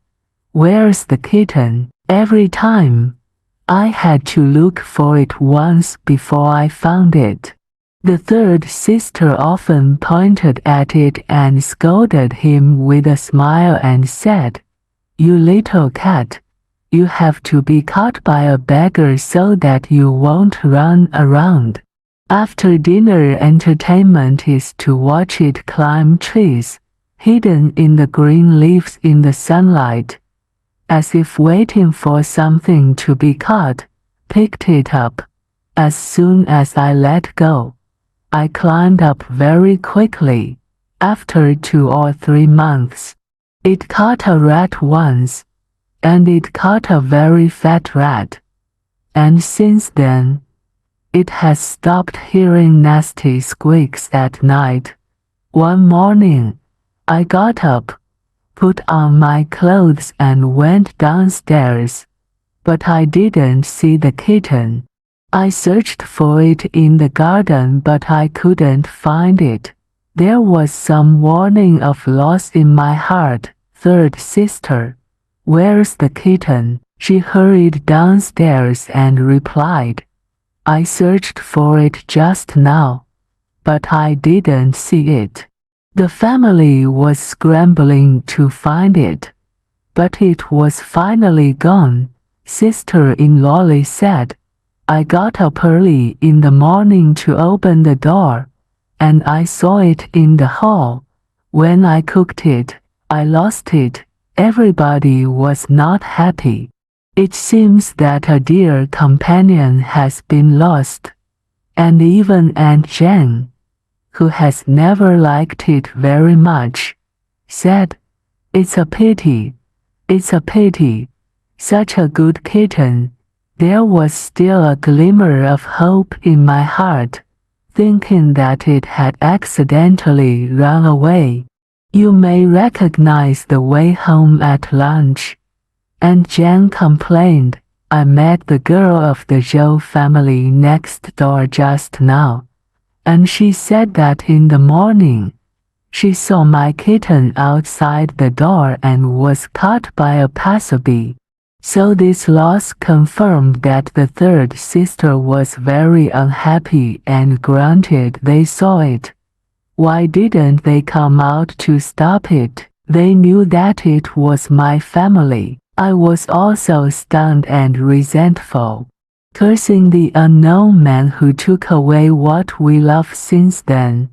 S1: "Where's the kitten?" Every time, I had to look for it once before I found it. The third sister often pointed at it and scolded him with a smile and said, "You little cat, you have to be caught by a beggar so that you won't run around." After dinner entertainment is to watch it climb trees, hidden in the green leaves in the sunlight, as if waiting for something to be caught, picked it up. As soon as I let go, I climbed up very quickly. After 2 or 3 months, it caught a rat once, and it caught a very fat rat. And since then, it has stopped hearing nasty squeaks at night. One morning, I got up, put on my clothes and went downstairs, but I didn't see the kitten. I searched for it in the garden, but I couldn't find it. There was some warning of loss in my heart. "Third sister, where's the kitten?" She hurried downstairs and replied, "I searched for it just now, but I didn't see it." The family was scrambling to find it, but it was finally gone. Sister-in-law said, "I got up early in the morning to open the door, and I saw it in the hall. When I cooked it, I lost it." Everybody was not happy. It seems that a dear companion has been lost, and even Aunt Jane, who has never liked it very much, said, "It's a pity, it's a pity, such a good kitten." There was still a glimmer of hope in my heart, thinking that it had accidentally run away. "You may recognize the way home at lunch," Aunt Jane complained. "I met the girl of the Zhou family next door just now, and she said that in the morning, she saw my kitten outside the door and was caught by a passerby." So this loss confirmed that the third sister was very unhappy, and granted they saw it. Why didn't they come out to stop it? They knew that it was my family. I was also stunned and resentful, cursing the unknown man who took away what we love since then.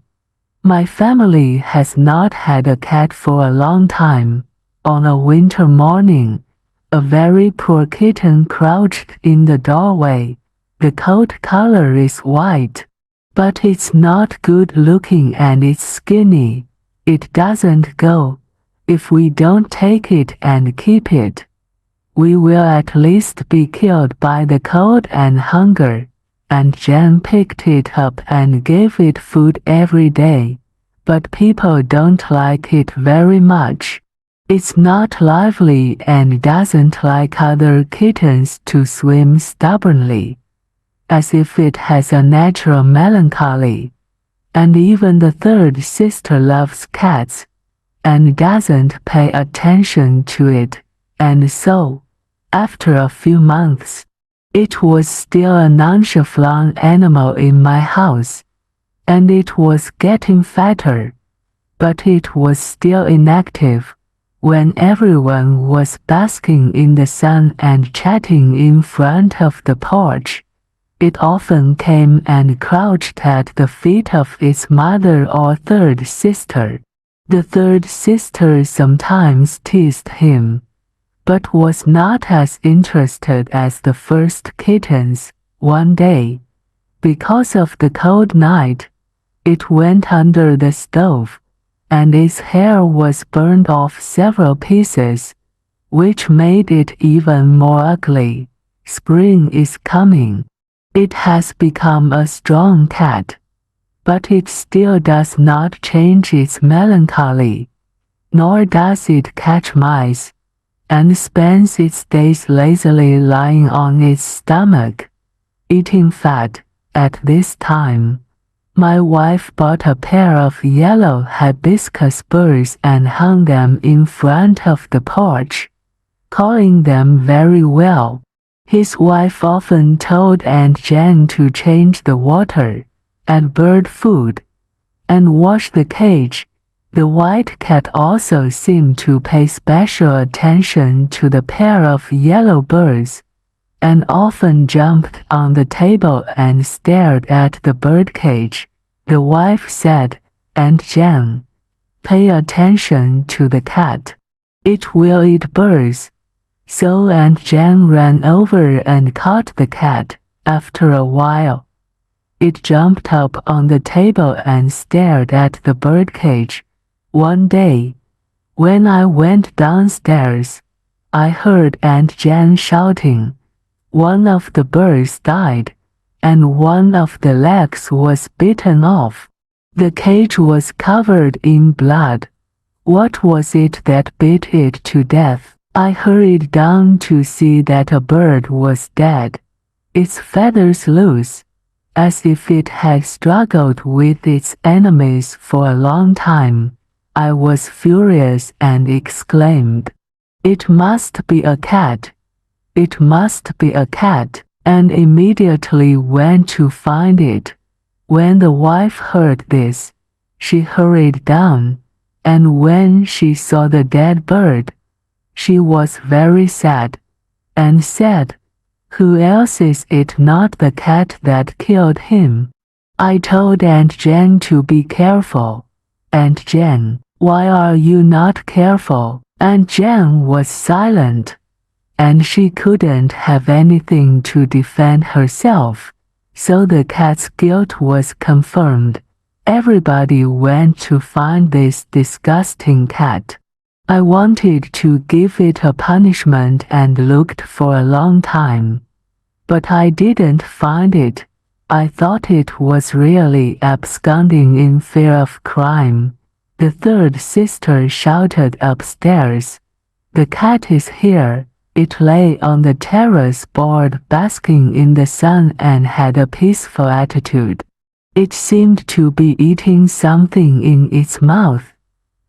S1: My family has not had a cat for a long time. On a winter morning, a very poor kitten crouched in the doorway. The coat color is white, but it's not good looking and it's skinny. It doesn't go. If we don't take it and keep it, we will at least be killed by the cold and hunger. And Jen picked it up and gave it food every day, but people don't like it very much. It's not lively and doesn't like other kittens to swim stubbornly, as if it has a natural melancholy. And even the third sister loves cats, and doesn't pay attention to it, and so, after a few months, it was still a nonchalant animal in my house, and it was getting fatter, but it was still inactive. When everyone was basking in the sun and chatting in front of the porch, it often came and crouched at the feet of its mother or third sister. The third sister sometimes teased him, but was not as interested as the first kittens. One day, because of the cold night, it went under the stove, and its hair was burned off several pieces, which made it even more ugly. Spring is coming. It has become a strong cat, but it still does not change its melancholy, nor does it catch mice, and spends its days lazily lying on its stomach, eating fat. At this time, my wife bought a pair of yellow hibiscus birds and hung them in front of the porch, calling them very well. His wife often told Aunt Jane to change the water, add bird food, and wash the cage. The white cat also seemed to pay special attention to the pair of yellow birds, and often jumped on the table and stared at the birdcage. The wife said, "Aunt Jane, pay attention to the cat. It will eat birds." So Aunt Jane ran over and caught the cat. After a while, it jumped up on the table and stared at the birdcage. One day, when I went downstairs, I heard Aunt Jane shouting. One of the birds died, and one of the legs was bitten off. The cage was covered in blood. What was it that bit it to death? I hurried down to see that a bird was dead, its feathers loose, as if it had struggled with its enemies for a long time. I was furious and exclaimed, "It must be a cat! It must be a cat!" and immediately went to find it. When the wife heard this, she hurried down, and when she saw the dead bird, she was very sad, and said, "Who else is it not the cat that killed him?" I told Aunt Jane to be careful. "Aunt Jane, why are you not careful?" Aunt Jane was silent, and she couldn't have anything to defend herself, so the cat's guilt was confirmed. Everybody went to find this disgusting cat. I wanted to give it a punishment and looked for a long time, but I didn't find it. I thought it was really absconding in fear of crime. The third sister shouted upstairs, "The cat is here." It lay on the terrace board basking in the sun and had a peaceful attitude. It seemed to be eating something in its mouth,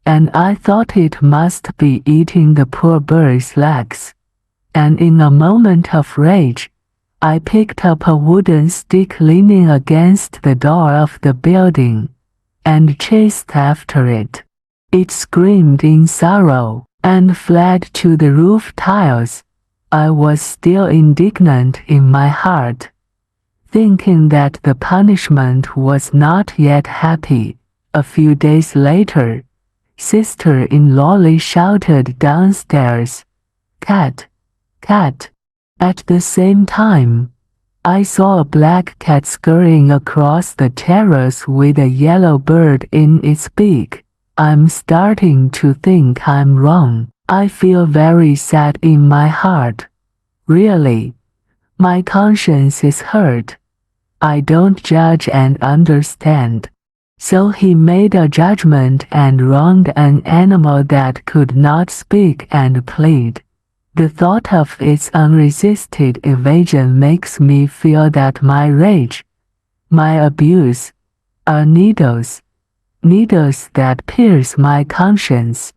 S1: and I thought it must be eating the poor bird's legs. and in a moment of rage, I picked up a wooden stick leaning against the door of the building, and chased after it. It screamed in sorrow, and fled to the roof tiles. I was still indignant in my heart, thinking that the punishment was not yet happy. A few days later, sister-in-law shouted downstairs, "Cat! Cat!" At the same time, I saw a black cat scurrying across the terrace with a yellow bird in its beak. I'm starting to think I'm wrong. I feel very sad in my heart. Really, my conscience is hurt. I don't judge and understand. So he made a judgment and wronged an animal that could not speak and plead. The thought of its unresisted evasion makes me feel that my rage, my abuse, are needles that pierce my conscience.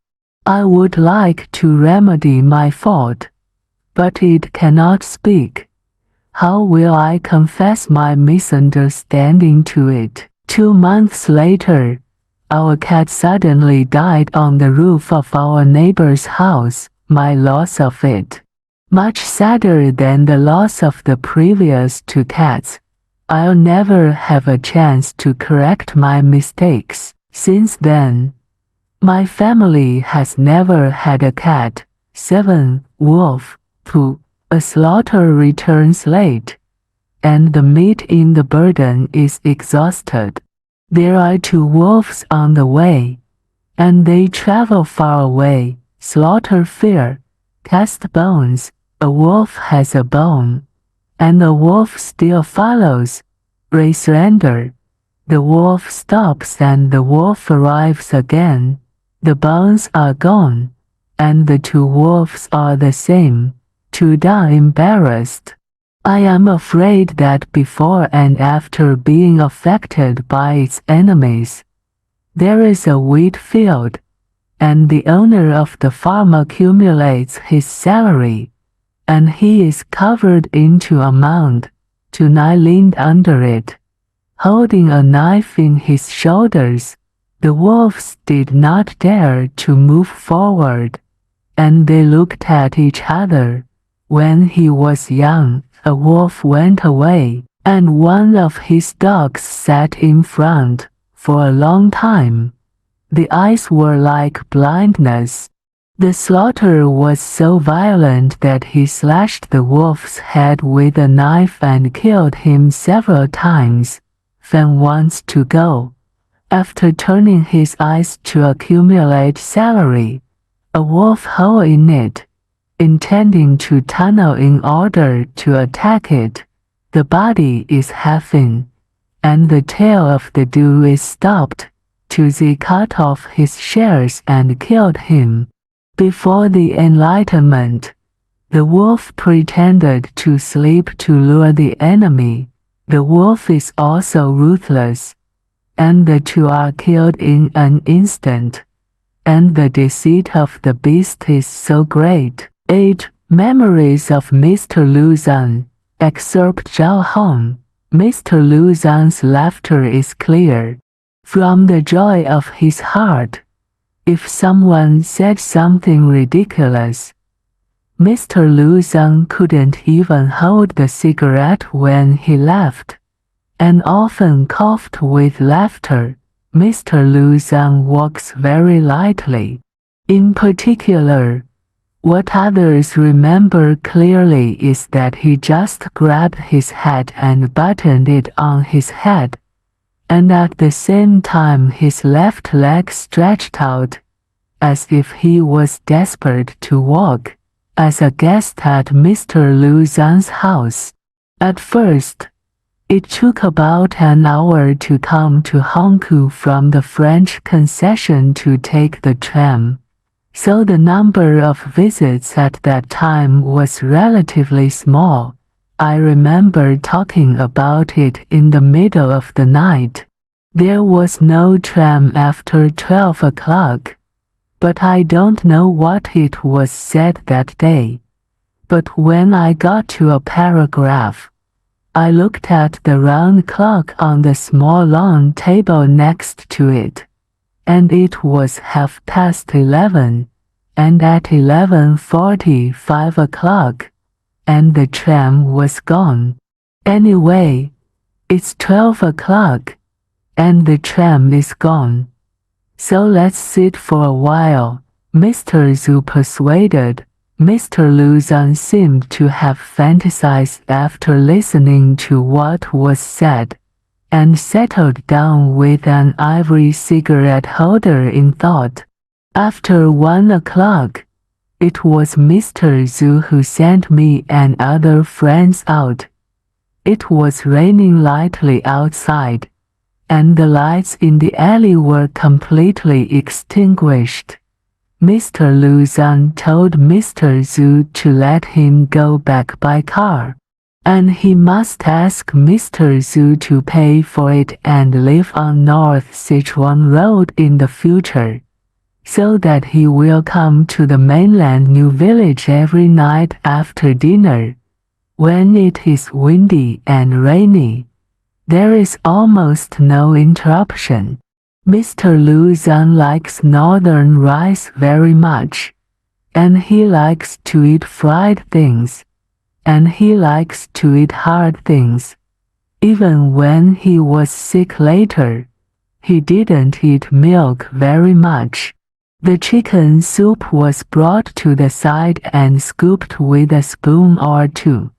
S1: I would like to remedy my fault, but it cannot speak. How will I confess my misunderstanding to it? 2 months later, our cat suddenly died on the roof of our neighbor's house. My loss of it, much sadder than the loss of the previous 2 cats. I'll never have a chance to correct my mistakes. Since then, my family has never had a cat. 7. Wolf. 2. A slaughter returns late, and the meat in the burden is exhausted. There are 2 wolves on the way, and they travel far away. Slaughter fear, cast bones, a wolf has a bone, and the wolf still follows. Ray surrender, the wolf stops and the wolf arrives again. The bones are gone, and the 2 wolves are the same. 2 die embarrassed. I am afraid that before and after being affected by its enemies, there is a wheat field, and the owner of the farm accumulates his salary, and he is covered into a mound. Tonight leaned under it, holding a knife in his shoulders. The wolves did not dare to move forward, and they looked at each other. When he was young, a wolf went away, and one of his dogs sat in front. For a long time, the eyes were like blindness. The slaughter was so violent that he slashed the wolf's head with a knife and killed him several times. Fan wants to go. After turning his eyes to accumulate salary, a wolf hole in it, intending to tunnel in order to attack it. The body is half in, and the tail of the dew is stopped. Tuzi cut off his shears and killed him. Before the Enlightenment, the wolf pretended to sleep to lure the enemy. The wolf is also ruthless, and the 2 are killed in an instant, and the deceit of the beast is so great. 8. Memories of Mr. Luzon. Excerpt Zhao Hong. Mr. Luzon's laughter is clear from the joy of his heart. If someone said something ridiculous, Mr. Luzon couldn't even hold the cigarette when he laughed, and often coughed with laughter. Mr. Luzon walks very lightly. In particular, what others remember clearly is that he just grabbed his hat and buttoned it on his head, and at the same time his left leg stretched out, as if he was desperate to walk. As a guest at Mr. Luzon's house, at first, it took about an hour to come to Hongkou from the French concession to take the tram, so the number of visits at that time was relatively small. I remember talking about it in the middle of the night. There was no tram after 12 o'clock, but I don't know what it was said that day. But when I got to a paragraph, I looked at the round clock on the small long table next to it, and it was 11:30, and at 11:40 5 o'clock, and the tram was gone. Anyway, it's 12 o'clock, and the tram is gone. So let's sit for a while, Mr. Zhu persuaded. Mr. Luzon seemed to have fantasized after listening to what was said, and settled down with an ivory cigarette holder in thought. After 1 o'clock, it was Mr. Zhu who sent me and other friends out. It was raining lightly outside, and the lights in the alley were completely extinguished. Mr. Luzon told Mr. Zhu to let him go back by car, and he must ask Mr. Zhu to pay for it and live on North Sichuan Road in the future, so that he will come to the mainland New Village every night after dinner, when it is windy and rainy. There is almost no interruption. Mr. Luzon likes northern rice very much, and he likes to eat fried things, and he likes to eat hard things. Even when he was sick later, he didn't eat milk very much. The chicken soup was brought to the side and scooped with a spoon or two.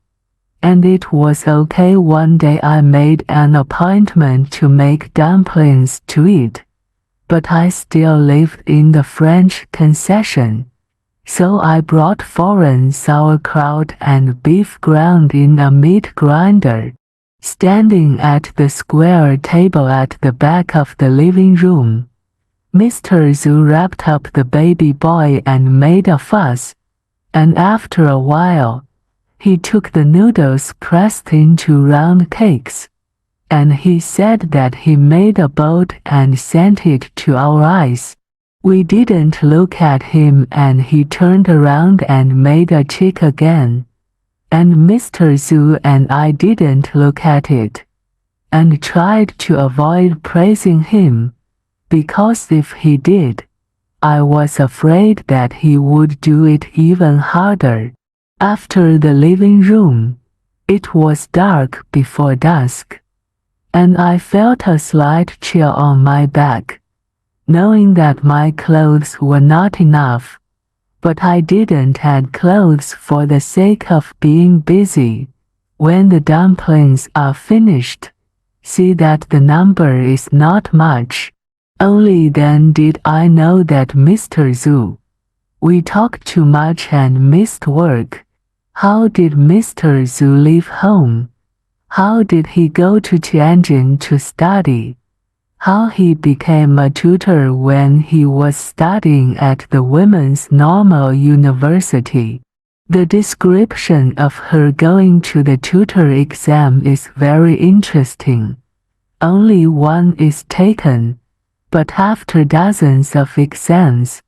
S1: And it was okay. One day I made an appointment to make dumplings to eat, but I still lived in the French concession, so I brought foreign sauerkraut and beef ground in a meat grinder, standing at the square table at the back of the living room. Mr. Zhu wrapped up the baby boy and made a fuss, and after a while, he took the noodles pressed into round cakes, and he said that he made a boat and sent it to our eyes. We didn't look at him, and he turned around and made a chick again, and Mr. Zhu and I didn't look at it, and tried to avoid praising him, because if he did, I was afraid that he would do it even harder. After the living room, it was dark before dusk, and I felt a slight chill on my back, knowing that my clothes were not enough, but I didn't add clothes for the sake of being busy. When the dumplings are finished, see that the number is not much. Only then did I know that Mr. Zhu. We talked too much and missed work. How did Mr. Zhu leave home? How did he go to Tianjin to study? How he became a tutor when he was studying at the Women's Normal University? The description of her going to the tutor exam is very interesting. Only one is taken, but after dozens of exams,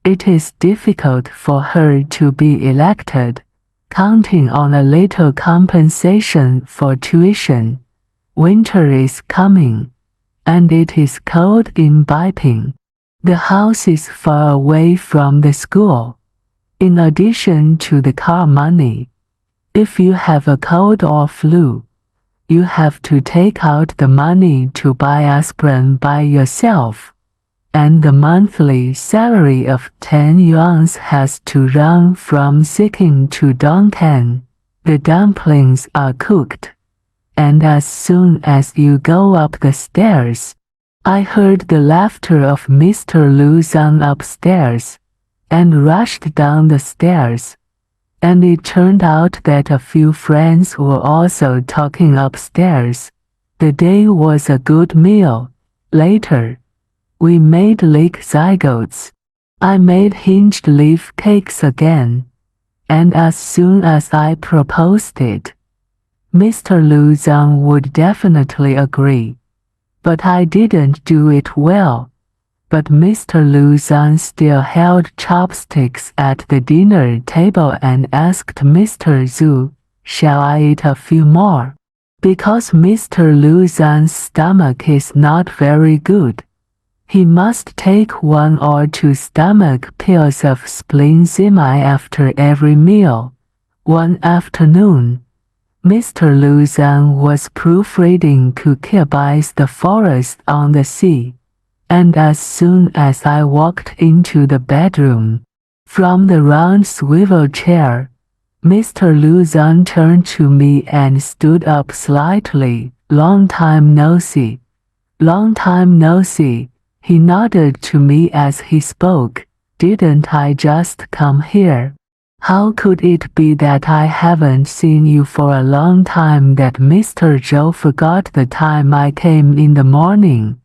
S1: it is difficult for her to be elected. Counting on a little compensation for tuition. Winter is coming, and it is cold in Beiping. The house is far away from the school. In addition to the car money, if you have a cold or flu, you have to take out the money to buy aspirin by yourself, and the monthly salary of 10 yuans has to run from Siking to Dongtan. The dumplings are cooked, and as soon as you go up the stairs, I heard the laughter of Mr. Luzon upstairs, and rushed down the stairs, and it turned out that a few friends were also talking upstairs. The day was a good meal. Later, we made leek zygotes. I made hinged leaf cakes again, and as soon as I proposed it, Mr. Luzon would definitely agree. But I didn't do it well, but Mr. Luzon still held chopsticks at the dinner table and asked Mr. Zhu, "Shall I eat a few more?" Because Mr. Luzon's stomach is not very good. He must take 1 or 2 stomach pills of splenzimide after every meal. One afternoon, Mr. Luzon was proofreading Kukibi's The Forest on the Sea, and as soon as I walked into the bedroom, from the round swivel chair, Mr. Luzon turned to me and stood up slightly. "Long time no see. Long time no see." He nodded to me as he spoke. "Didn't I just come here? How could it be that I haven't seen you for a long time? That Mr. Zhou forgot the time I came in the morning.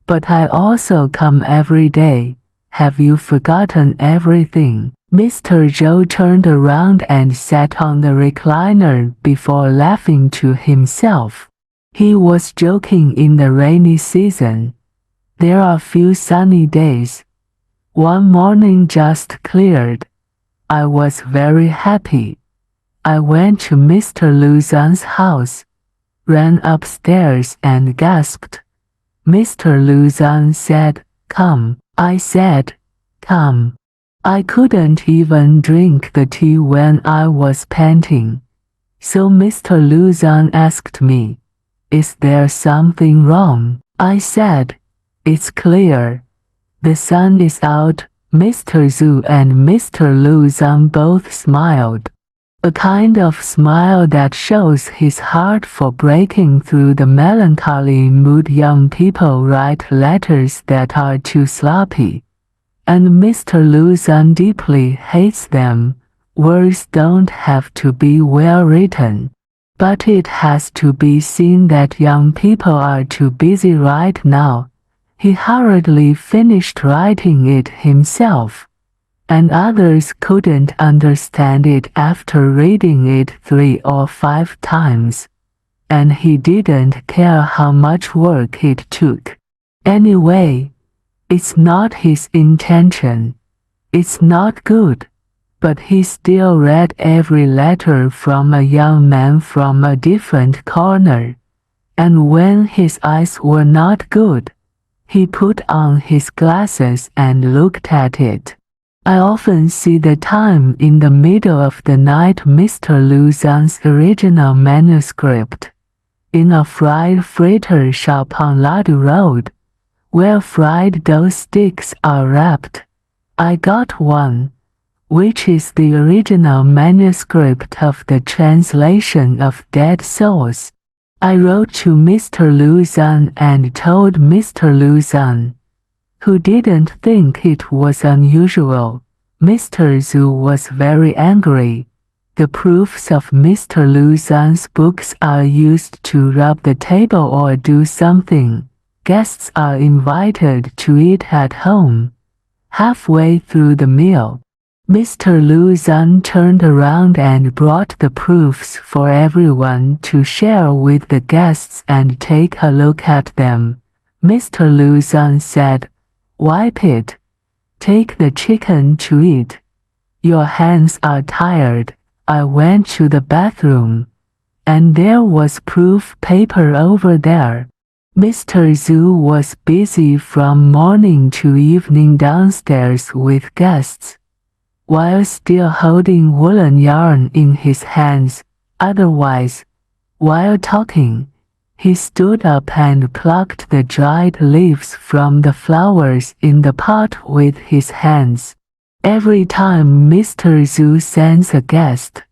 S1: But I also come every day. Have you forgotten everything?" Mr. Zhou turned around and sat on the recliner before laughing to himself. He was joking. In the rainy season, there are few sunny days. One morning just cleared. I was very happy. I went to Mr. Luzon's house, ran upstairs and gasped. Mr. Luzon said, "Come." I said, "Come." I couldn't even drink the tea when I was panting. So Mr. Luzon asked me, "Is there something wrong?" I said, "It's clear. The sun is out." Mr. Zhu and Mr. Luzon both smiled, a kind of smile that shows his heart for breaking through the melancholy mood. Young people write letters that are too sloppy, and Mr. Luzon deeply hates them. Words don't have to be well written, but it has to be seen that young people are too busy right now. He hurriedly finished writing it himself, and others couldn't understand it after reading it 3 or 5 times, and he didn't care how much work it took. Anyway, it's not his intention. It's not good. But he still read every letter from a young man from a different corner, and when his eyes were not good, he put on his glasses and looked at it. I often see the time in the middle of the night. Mr. Luzon's original manuscript, in a fried fritter shop on Ladu Road, where fried dough sticks are wrapped. I got one, which is the original manuscript of the translation of Dead Souls. I wrote to Mr. Luzon and told Mr. Luzon, who didn't think it was unusual. Mr. Zhu was very angry. The proofs of Mr. Luzon's books are used to rub the table or do something. Guests are invited to eat at home. Halfway through the meal, Mr. Luzon turned around and brought the proofs for everyone to share with the guests and take a look at them. Mr. Luzon said, "Wipe it. Take the chicken to eat. Your hands are tired." I went to the bathroom, and there was proof paper over there. Mr. Zhu was busy from morning to evening downstairs with guests, while still holding woolen yarn in his hands. Otherwise, while talking, he stood up and plucked the dried leaves from the flowers in the pot with his hands. Every time Mr. Zhu sends a guest,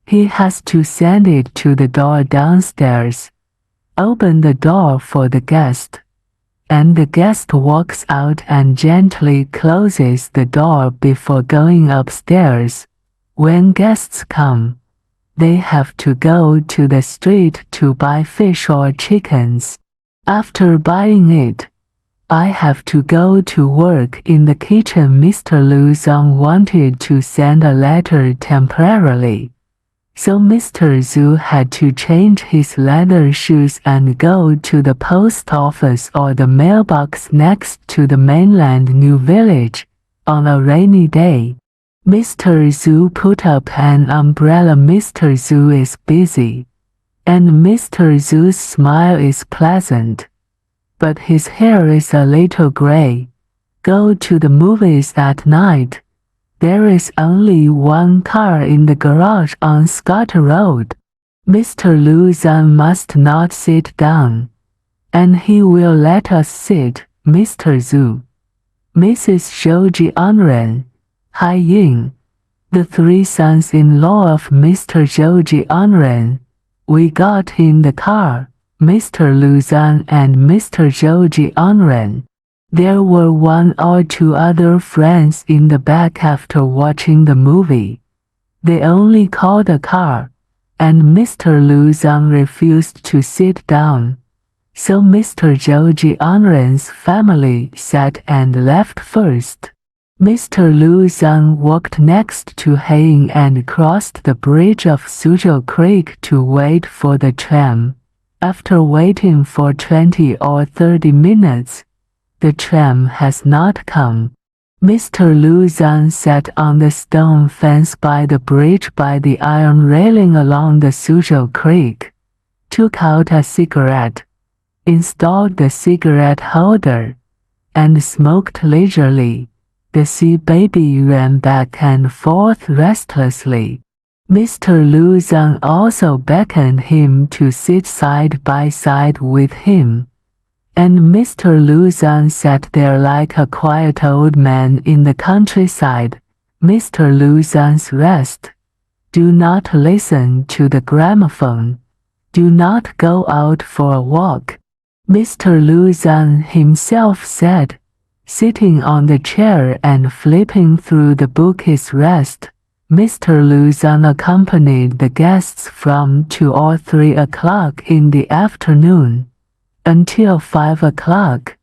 S1: he has to send it to the door downstairs, open the door for the guest, and the guest walks out and gently closes the door before going upstairs. When guests come, they have to go to the street to buy fish or chickens. After buying it, I have to go to work in the kitchen. Mr. Luzon wanted to send a letter temporarily, So Mr. Zhu had to change his leather shoes and go to the post office or the mailbox next to the mainland New Village on a rainy day. Mr. Zhu put up an umbrella. Mr. Zhu is busy, and Mr. Zhu's smile is pleasant, but his hair is a little gray. Go to the movies at night. There is only one car in the garage on Scott Road. Mr. Lu Zhang must not sit down, and he will let us sit, Mr. Zhu. Mrs. Zhou Jianren, Hai Ying, the three sons-in-law of Mr. Zhou Jianren. We got in the car, Mr. Lu Zhang and Mr. Zhou Jianren. There were one or two other friends in the back after watching the movie. They only called a car, and Mr. Lu Zhang refused to sit down. So Mr. Zhou Jianren's family sat and left first. Mr. Lu Zhang walked next to Haiying and crossed the bridge of Suzhou Creek to wait for the tram. After waiting for 20 or 30 minutes, the tram has not come. Mr. Lu Zhang sat on the stone fence by the bridge by the iron railing along the Suzhou Creek, took out a cigarette, installed the cigarette holder, and smoked leisurely. The sea baby ran back and forth restlessly. Mr. Lu Zhang also beckoned him to sit side by side with him, and Mr. Lu Zhang sat there like a quiet old man in the countryside. Mr. Lu Zhang's rest. Do not listen to the gramophone. Do not go out for a walk. Mr. Lu Zhang himself said, sitting on the chair and flipping through the book is rest. Mr. Lu Zhang accompanied the guests from 2 or 3 o'clock in the afternoon until 5 o'clock,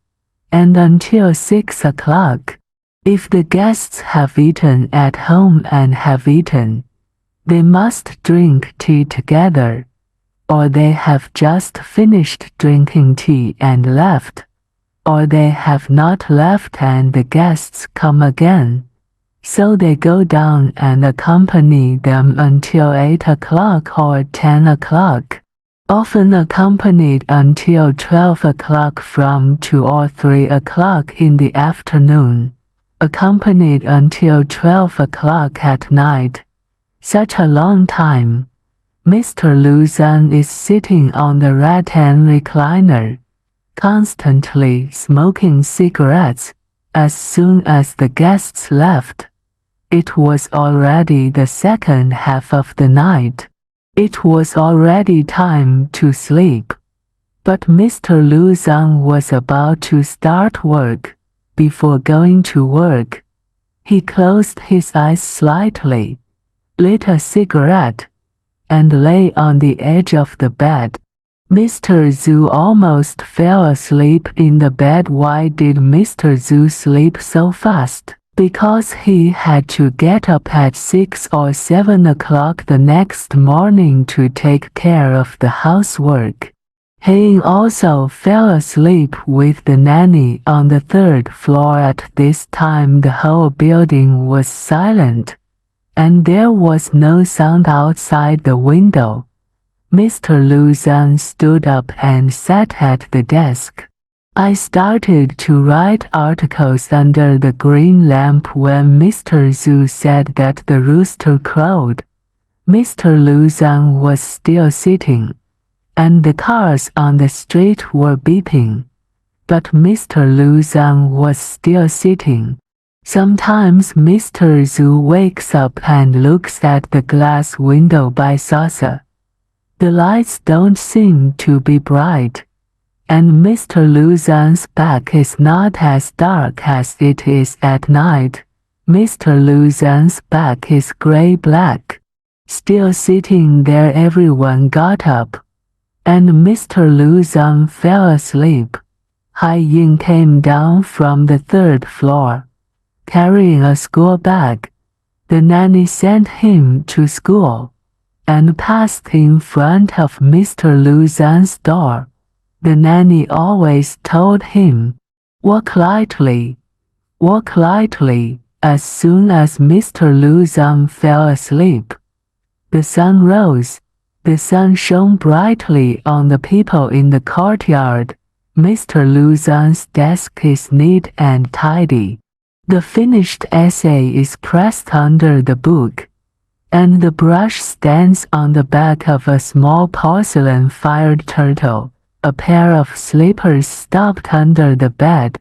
S1: and until 6 o'clock. If the guests have eaten at home and have eaten, they must drink tea together, or they have just finished drinking tea and left, or they have not left and the guests come again. So they go down and accompany them until 8 o'clock or 10 o'clock. Often accompanied until 12 o'clock from 2 or 3 o'clock in the afternoon, accompanied until 12 o'clock at night. Such a long time. Mr. Lu Zhang is sitting on the rattan recliner, constantly smoking cigarettes. As soon as the guests left, it was already the second half of the night. It was already time to sleep. But Mr. Lu Zhang was about to start work. Before going to work, he closed his eyes slightly, lit a cigarette, and lay on the edge of the bed. Mr. Zhu almost fell asleep in the bed. Why did Mr. Zhu sleep so fast? Because he had to get up at 6 or 7 o'clock the next morning to take care of the housework. Haiying also fell asleep with the nanny on the 3rd floor. At this time the whole building was silent, and there was no sound outside the window. Mr. Lu Zhang stood up and sat at the desk. I started to write articles under the green lamp when Mr. Zhu said that the rooster crowed. Mr. Lu Zhang was still sitting, and the cars on the street were beeping. But Mr. Lu Zhang was still sitting. Sometimes Mr. Zhu wakes up and looks at the glass window by saucer. The lights don't seem to be bright, and Mr. Lu Zhang's back is not as dark as it is at night. Mr. Lu Zhang's back is gray-black. Still sitting there, everyone got up, and Mr. Lu Zhang fell asleep. Hai Ying came down from the 3rd floor, carrying a school bag. The nanny sent him to school. and passed in front of Mr. Luzan's door. The nanny always told him, "Walk lightly, walk lightly." As soon as Mr. Luzan fell asleep, the sun rose. The sun shone brightly on the people in the courtyard. Mr. Luzan's desk is neat and tidy. The finished essay is pressed under the book, and the brush stands on the back of a small porcelain-fired turtle. A pair of slippers stopped under the bed,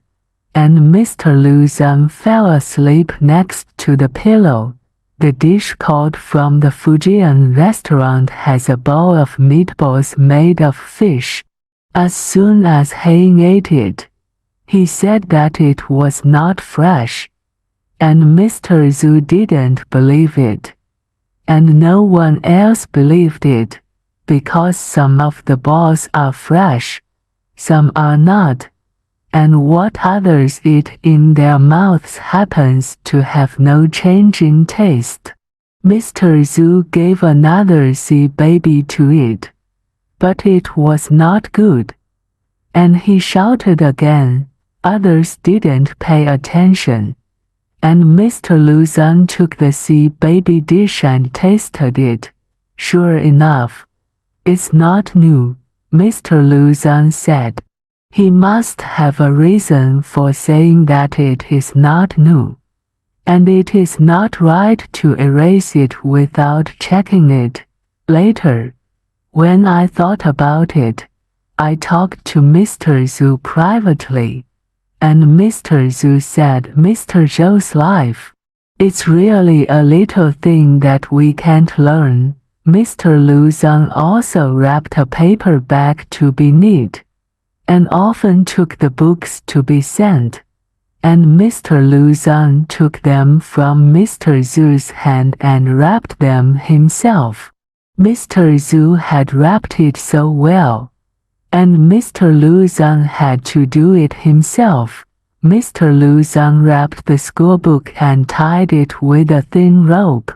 S1: and Mr. Luzan fell asleep next to the pillow. The dish called from the Fujian restaurant has a bowl of meatballs made of fish. As soon as he ate it, he said that it was not fresh, and Mr. Zhu didn't believe it, and no one else believed it, because some of the balls are fresh, some are not, and what others eat in their mouths happens to have no change in taste. Mr. Zhu gave another sea baby to eat, but it was not good, and he shouted again. Others didn't pay attention, and Mr. Luzan took the sea baby dish and tasted it. Sure enough, "It's not new," Mr. Luzan said. He must have a reason for saying that it is not new, and it is not right to erase it without checking it. Later, when I thought about it, I talked to Mr. Zhu privately, and Mr. Zhu said, "Mr. Zhou's life, it's really a little thing that we can't learn." Mr. Luzan also wrapped a paper bag to be neat, and often took the books to be sent, and Mr. Luzan took them from Mr. Zhu's hand and wrapped them himself. Mr. Zhu had wrapped it so well, and Mr. Luzan had to do it himself. Mr. Luzan wrapped the schoolbook and tied it with a thin rope.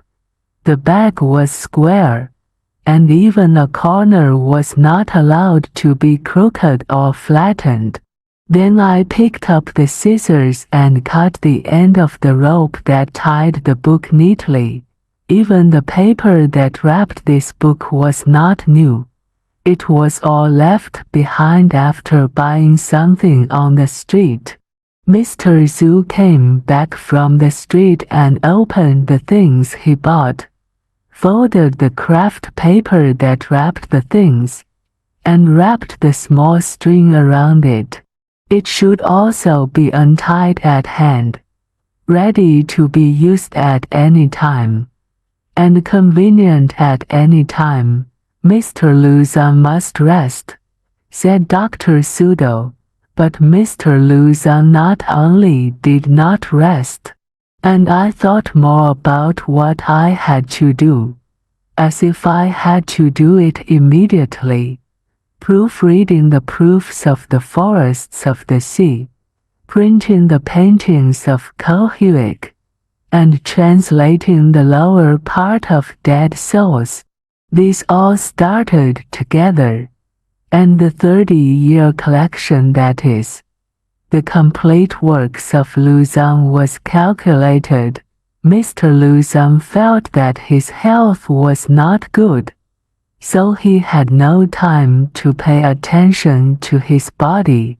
S1: The bag was square, and even a corner was not allowed to be crooked or flattened. Then I picked up the scissors and cut the end of the rope that tied the book neatly. Even the paper that wrapped this book was not new. It was all left behind after buying something on the street. Mr. Zhu came back from the street and opened the things he bought, folded the craft paper that wrapped the things, and wrapped the small string around it. It should also be untied at hand, ready to be used at any time, and convenient at any time. "Mr. Luzan must rest," said Dr. Sudo. But Mr. Luzan not only did not rest, and I thought more about what I had to do, as if I had to do it immediately, proofreading the proofs of the forests of the sea, printing the paintings of Kohuik, and translating the lower part of Dead Souls. These all started together, and the 30-year collection, that is, the complete works of Luzan, was calculated. Mr. Luzan felt that his health was not good, so he had no time to pay attention to his body,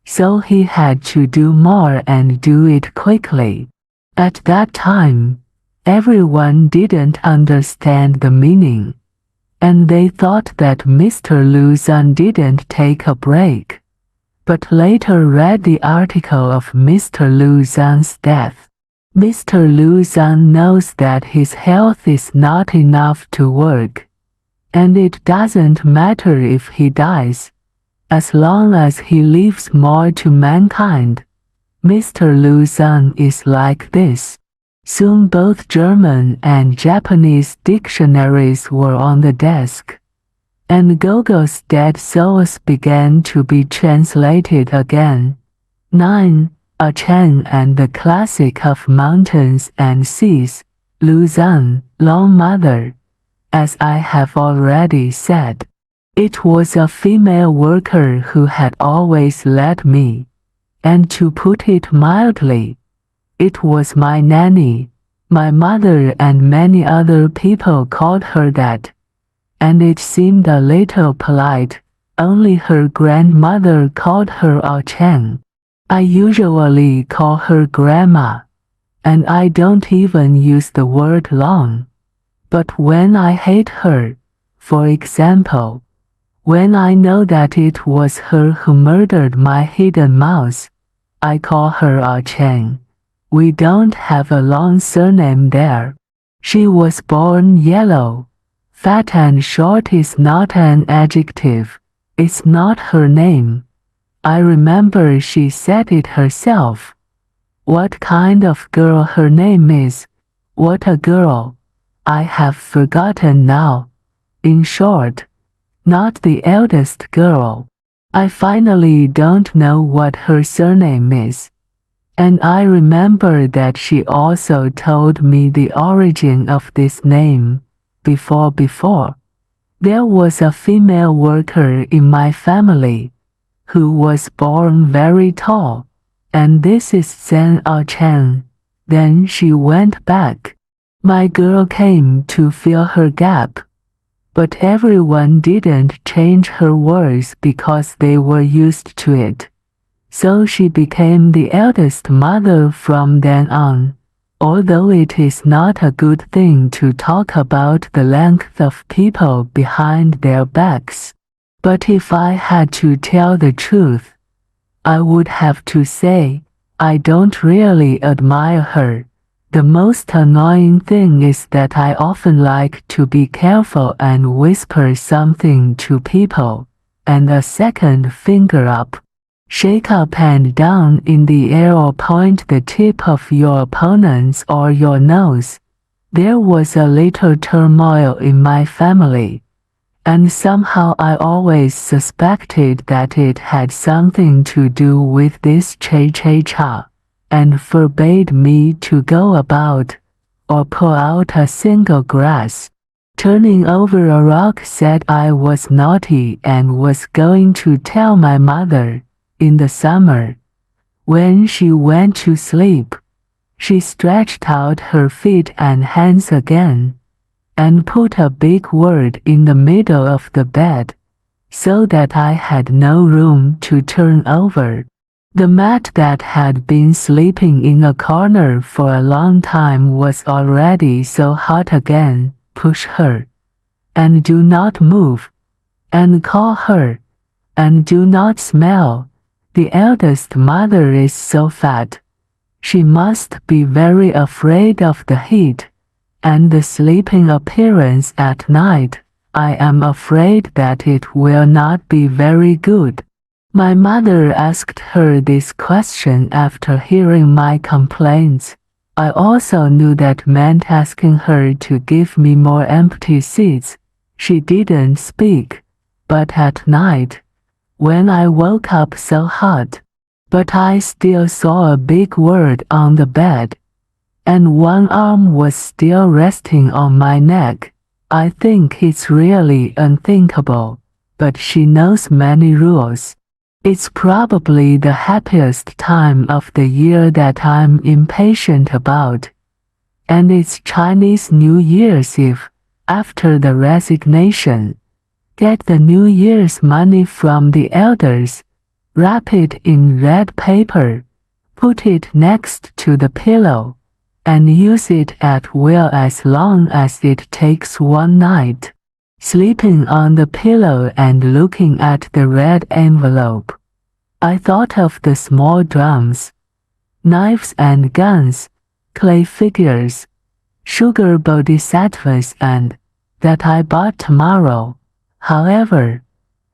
S1: so he had to do more and do it quickly. At that time, everyone didn't understand the meaning, and they thought that Mr. Luzan didn't take a break, but later read the article of Mr. Luzan's death. Mr. Luzan knows that his health is not enough to work, and it doesn't matter if he dies, as long as he leaves more to mankind. Mr. Luzan is like this. Soon both German and Japanese dictionaries were on the desk, and Gogol's Dead Souls began to be translated again. 9. A Chen and the Classic of Mountains and Seas, Luzan, Long Mother, as I have already said. It was a female worker who had always led me, and to put it mildly, it was my nanny. My mother and many other people called her that, and it seemed a little polite. Only her grandmother called her a Chen. I usually call her Grandma, and I don't even use the word long. But when I hate her, for example, when I know that it was her who murdered my hidden mouse, I call her a Chen. We don't have a long surname there. She was born yellow. Fat and short is not an adjective. It's not her name. I remember she said it herself. What kind of girl her name is? What a girl. I have forgotten now. In short, not the eldest girl. I finally don't know what her surname is. And I remember that she also told me the origin of this name. Before. There was a female worker in my family who was born very tall, and this is Zhen Chen. Then she went back. My girl came to fill her gap. But everyone didn't change her words because they were used to it. So she became the eldest mother from then on. Although it is not a good thing to talk about the length of people behind their backs, but if I had to tell the truth, I would have to say, I don't really admire her. The most annoying thing is that I often like to be careful and whisper something to people, and a second finger up, shake up and down in the air or point the tip of your opponent's or your nose. There was a little turmoil in my family, and somehow I always suspected that it had something to do with this cha-cha-cha, and forbade me to go about, or pull out a single grass. Turning over a rock said I was naughty and was going to tell my mother. In the summer, when she went to sleep, she stretched out her feet and hands again, and put a big word in the middle of the bed, so that I had no room to turn over. The mat that had been sleeping in a corner for a long time was already so hot again. Push her, and do not move, and call her, and do not smell. The eldest mother is so fat. She must be very afraid of the heat, and the sleeping appearance at night. I am afraid that it will not be very good. My mother asked her this question after hearing my complaints. I also knew that meant asking her to give me more empty seats. She didn't speak, but at night, when I woke up so hot, but I still saw a big word on the bed, and one arm was still resting on my neck. I think it's really unthinkable, but she knows many rules. It's probably the happiest time of the year that I'm impatient about, and it's Chinese New Year's Eve. After the resignation, get the New Year's money from the elders, wrap it in red paper, put it next to the pillow, and use it at will as long as it takes one night, sleeping on the pillow and looking at the red envelope. I thought of the small drums, knives and guns, clay figures, sugar bodhisattvas, and that I bought tomorrow. However,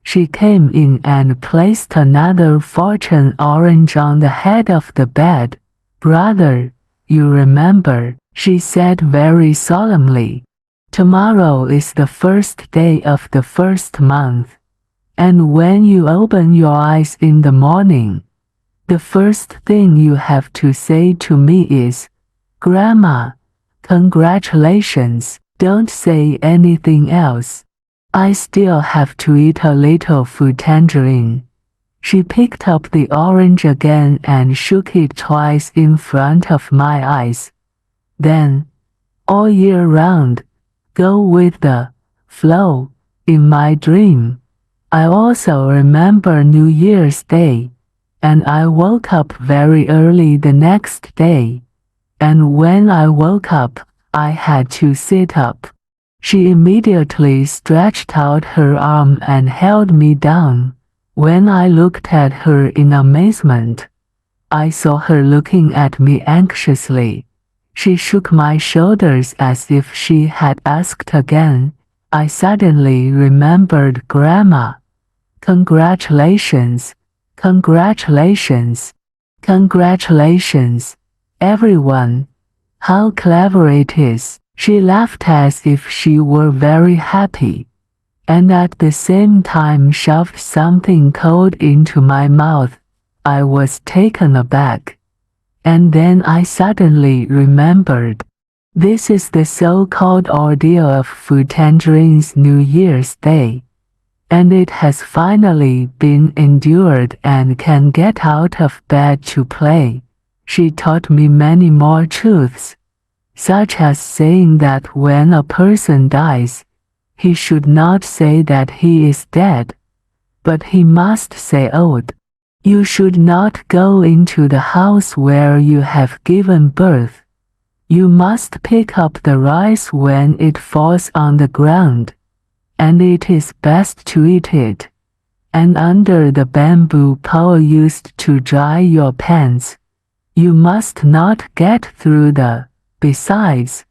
S1: she came in and placed another fortune orange on the head of the bed. Brother, you remember, she said very solemnly, tomorrow is the first day of the first month, and when you open your eyes in the morning, the first thing you have to say to me is, Grandma, congratulations. Don't say anything else. I still have to eat a little food tangerine. She picked up the orange again and shook it twice in front of my eyes. Then, all year round, go with the flow. In my dream, I also remember New Year's Day, and I woke up very early the next day. And when I woke up, I had to sit up. She immediately stretched out her arm and held me down. When I looked at her in amazement, I saw her looking at me anxiously. She shook my shoulders as if she had asked again. I suddenly remembered Grandma. Congratulations, congratulations, congratulations, everyone. How clever it is. She laughed as if she were very happy, and at the same time shoved something cold into my mouth. I was taken aback. And then I suddenly remembered. This is the so-called ordeal of food tangerines New Year's Day, and it has finally been endured and can get out of bed to play. She taught me many more truths, such as saying that when a person dies, he should not say that he is dead, but he must say old. You should not go into the house where you have given birth. You must pick up the rice when it falls on the ground, and it is best to eat it. And under the bamboo pole used to dry your pants, you must not get through the besides.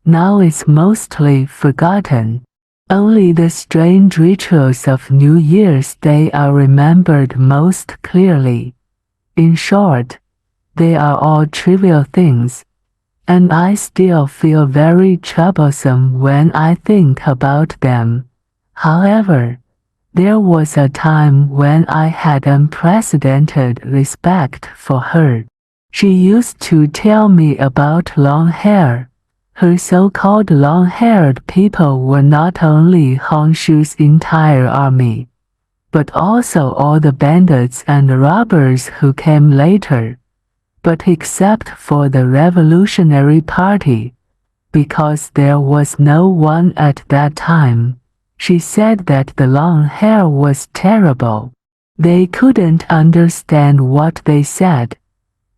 S1: Now it's mostly forgotten. Only the strange rituals of New Year's Day are remembered most clearly. In short, they are all trivial things, and I still feel very troublesome when I think about them. However, there was a time when I had unprecedented respect for her. She used to tell me about long hair. Her so-called long-haired people were not only Hongshu's entire army, but also all the bandits and robbers who came later. But except for the Revolutionary Party, because there was no one at that time, she said that the long hair was terrible. They couldn't understand what they said.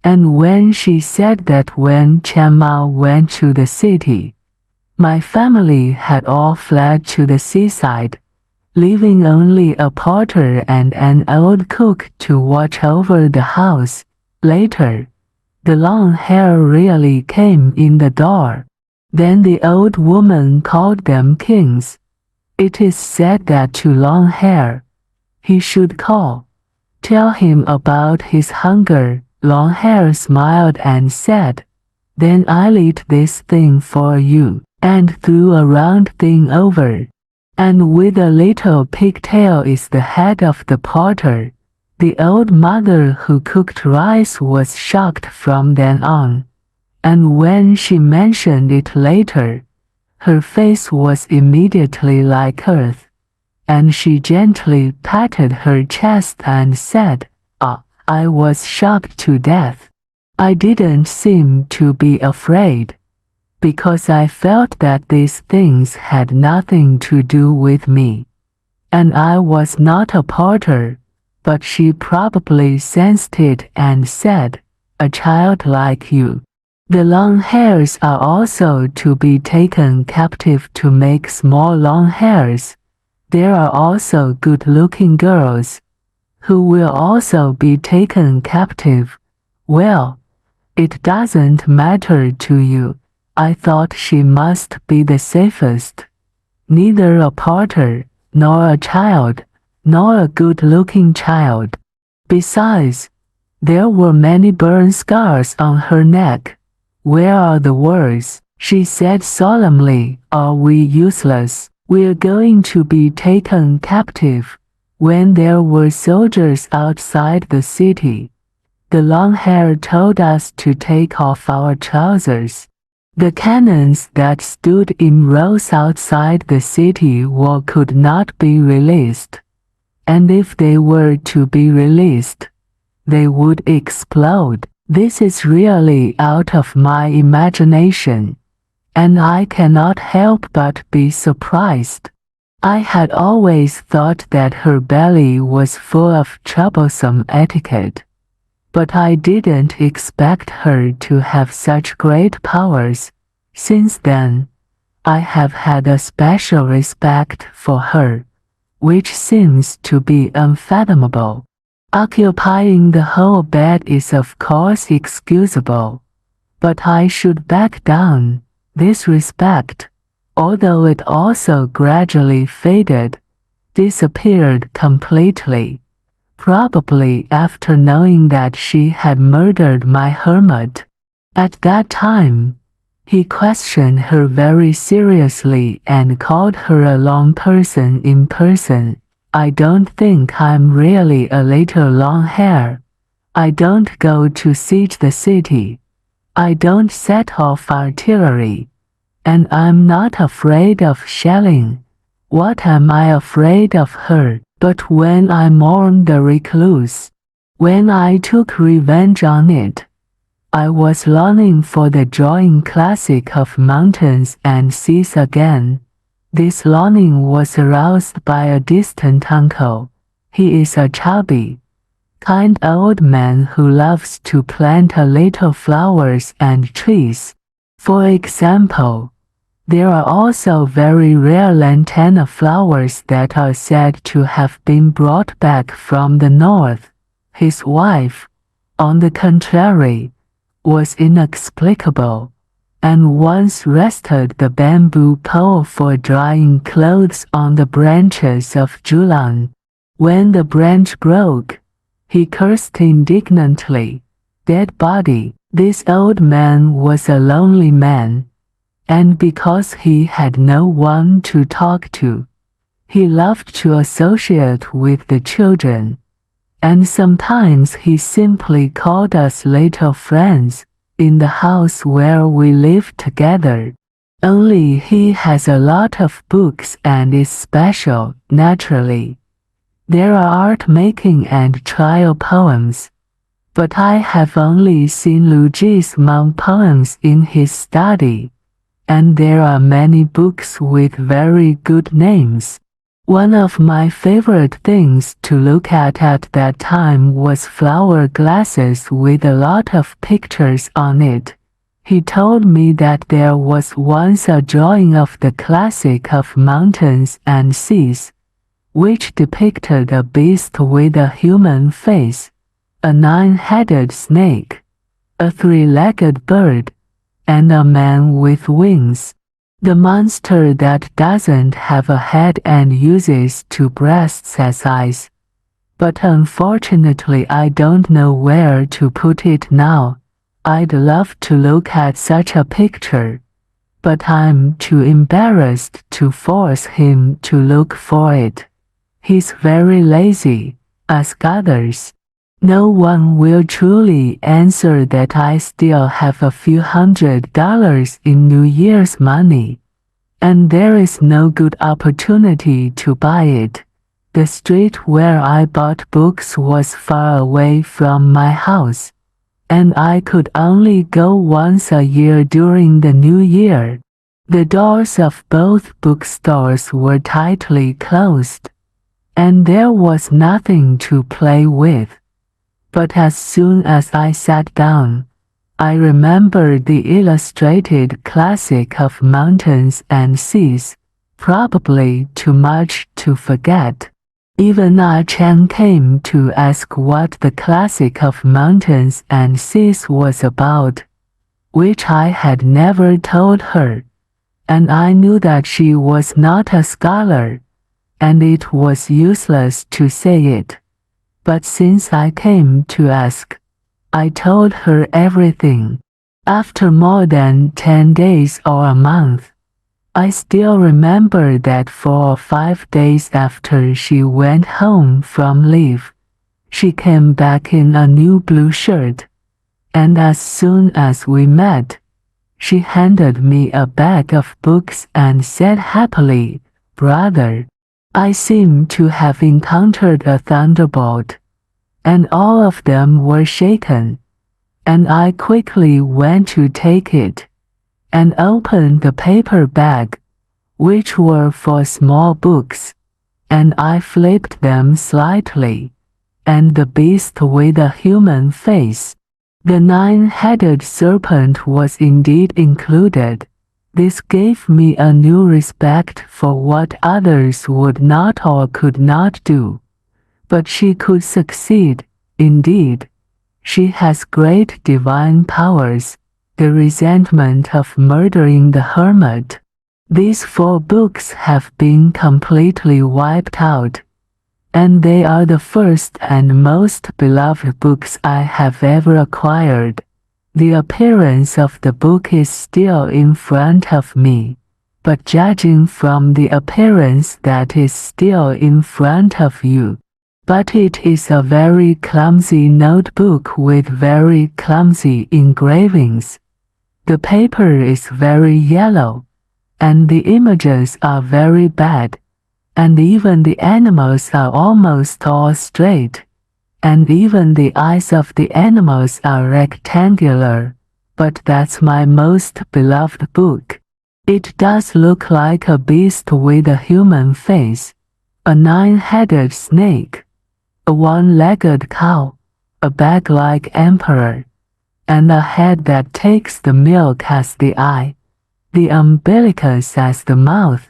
S1: And when she said that when Chen Mao went to the city, my family had all fled to the seaside, leaving only a porter and an old cook to watch over the house. Later, the long hair really came in the door. Then the old woman called them kings. It is said that to long hair, he should tell him about his hunger. Long hair smiled and said, "Then I'll eat this thing for you," and threw a round thing over. And with a little pigtail is the head of the porter. The old mother who cooked rice was shocked from then on, and when she mentioned it later, her face was immediately like earth, and she gently patted her chest and said, I was shocked to death. I didn't seem to be afraid, because I felt that these things had nothing to do with me. And I was not a porter, but she probably sensed it and said, "A child like you. The long hairs are also to be taken captive to make small long hairs. There are also good-looking girls, who will also be taken captive." Well, it doesn't matter to you. I thought she must be the safest. Neither a porter, nor a child, nor a good-looking child. Besides, there were many burn scars on her neck. Where are the words? She said solemnly. Are we useless? We're going to be taken captive. When there were soldiers outside the city, the long hair told us to take off our trousers. The cannons that stood in rows outside the city wall could not be released, and if they were to be released, they would explode. This is really out of my imagination, and I cannot help but be surprised. I had always thought that her belly was full of troublesome etiquette, but I didn't expect her to have such great powers. Since then, I have had a special respect for her, which seems to be unfathomable. Occupying the whole bed is of course excusable, but I should back down. This respect, although it also gradually faded, disappeared completely, probably after knowing that she had murdered my hermit. At that time, he questioned her very seriously and called her a long person in person. I don't think I'm really a little long hair. I don't go to siege the city. I don't set off artillery. And I'm not afraid of shelling. What am I afraid of her? But when I mourned the recluse, when I took revenge on it, I was longing for the drawing classic of mountains and seas again. This longing was aroused by a distant uncle. He is a chubby, kind old man who loves to plant a little flowers and trees. For example, there are also very rare lantana flowers that are said to have been brought back from the north. His wife, on the contrary, was inexplicable, and once rested the bamboo pole for drying clothes on the branches of Julan. When the branch broke, he cursed indignantly. Dead body. This old man was a lonely man, and because he had no one to talk to, he loved to associate with the children, and sometimes he simply called us little friends in the house where we lived together. Only he has a lot of books and is special, naturally. There are art-making and trial poems, but I have only seen Luigi's poems in his study, and there are many books with very good names. One of my favorite things to look at that time was flower glasses with a lot of pictures on it. He told me that there was once a drawing of the classic of mountains and seas, which depicted a beast with a human face, a 9-headed snake, a 3-legged bird, and a man with wings. The monster that doesn't have a head and uses 2 breasts as eyes. But unfortunately I don't know where to put it now. I'd love to look at such a picture, but I'm too embarrassed to force him to look for it. He's very lazy, ask others. No one will truly answer that I still have a few $100s in New Year's money, and there is no good opportunity to buy it. The street where I bought books was far away from my house, and I could only go once a year during the New Year. The doors of both bookstores were tightly closed, and there was nothing to play with. But as soon as I sat down, I remembered the illustrated classic of mountains and seas, probably too much to forget. Even Ah Chang came to ask what the classic of mountains and seas was about, which I had never told her, and I knew that she was not a scholar, and it was useless to say it. But since I came to ask, I told her everything. After more than 10 days or a month, I still remember that 4 or 5 days after she went home from leave, she came back in a new blue shirt, and as soon as we met, She handed me a bag of books and said happily, "Brother, I seem to have encountered a thunderbolt," and all of them were shaken, and I quickly went to take it, and opened the paper bag, which were for small books, and I flipped them slightly, and the beast with a human face, the nine-headed serpent, was indeed included. This gave me a new respect for what others would not or could not do. But she could succeed, indeed. She has great divine powers, the resentment of murdering the hermit. These 4 books have been completely wiped out, and they are the first and most beloved books I have ever acquired. The appearance of the book is still in front of me, but judging from the appearance that is still in front of you. But it is a very clumsy notebook with very clumsy engravings. The paper is very yellow, and the images are very bad, and even the animals are almost all straight, and even the eyes of the animals are rectangular. But that's my most beloved book. It does look like a beast with a human face, a 9-headed snake, a 1-legged cow, a bag-like emperor, and a head that takes the milk as the eye, the umbilicus as the mouth,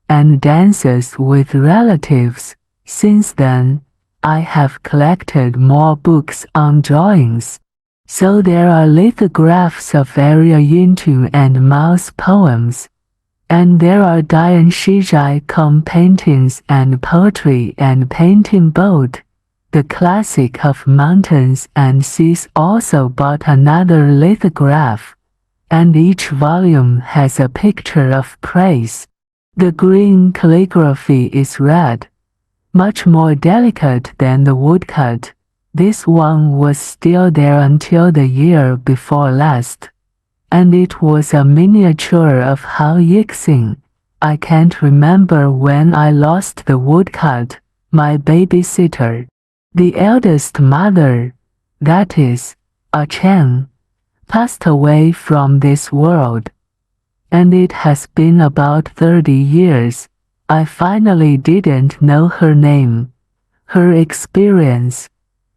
S1: and dances with relatives. Since then, I have collected more books on drawings. So there are lithographs of area Yintu and mouse poems, and there are Dian Shizai comb paintings and poetry and painting boat. The classic of mountains and seas also bought another lithograph, and each volume has a picture of praise. The green calligraphy is red, much more delicate than the woodcut. This one was still there until the year before last, and it was a miniature of Hao Yixing. I can't remember when I lost the woodcut. My babysitter, the eldest mother, that is, a Chen, passed away from this world, and it has been about 30 years. I finally didn't know her name, her experience,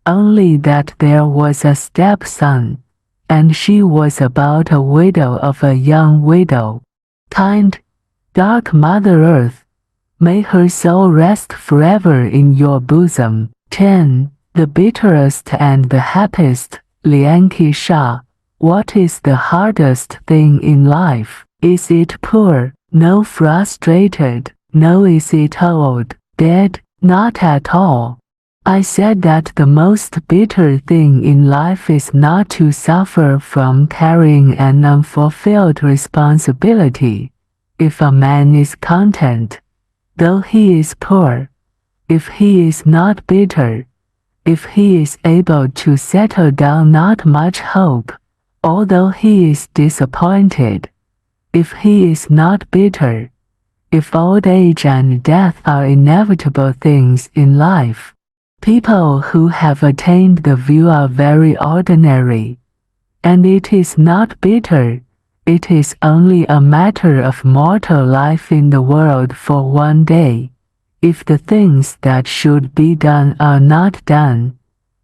S1: only that there was a stepson, and she was about a widow of a young widow. Kind, dark Mother Earth, may her soul rest forever in your bosom. 10. The bitterest and the happiest. Lianqi Sha. What is the hardest thing in life? Is it poor? No. Frustrated? No. Is it old? Dead? Not at all. I said that the most bitter thing in life is not to suffer from carrying an unfulfilled responsibility. If a man is content, though he is poor, if he is not bitter, if he is able to settle down, not much hope, although he is disappointed, if he is not bitter, if old age and death are inevitable things in life, people who have attained the view are very ordinary, and it is not bitter. It is only a matter of mortal life in the world for one day. If the things that should be done are not done,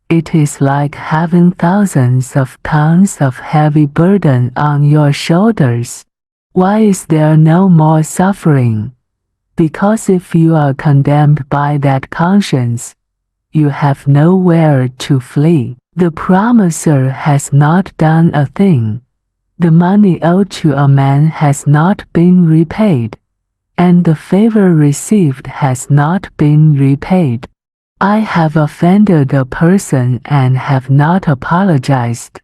S1: it is like having thousands of pounds of heavy burden on your shoulders. Why is there no more suffering? Because if you are condemned by that conscience, you have nowhere to flee. The promiser has not done a thing. The money owed to a man has not been repaid, and the favor received has not been repaid. I have offended a person and have not apologized,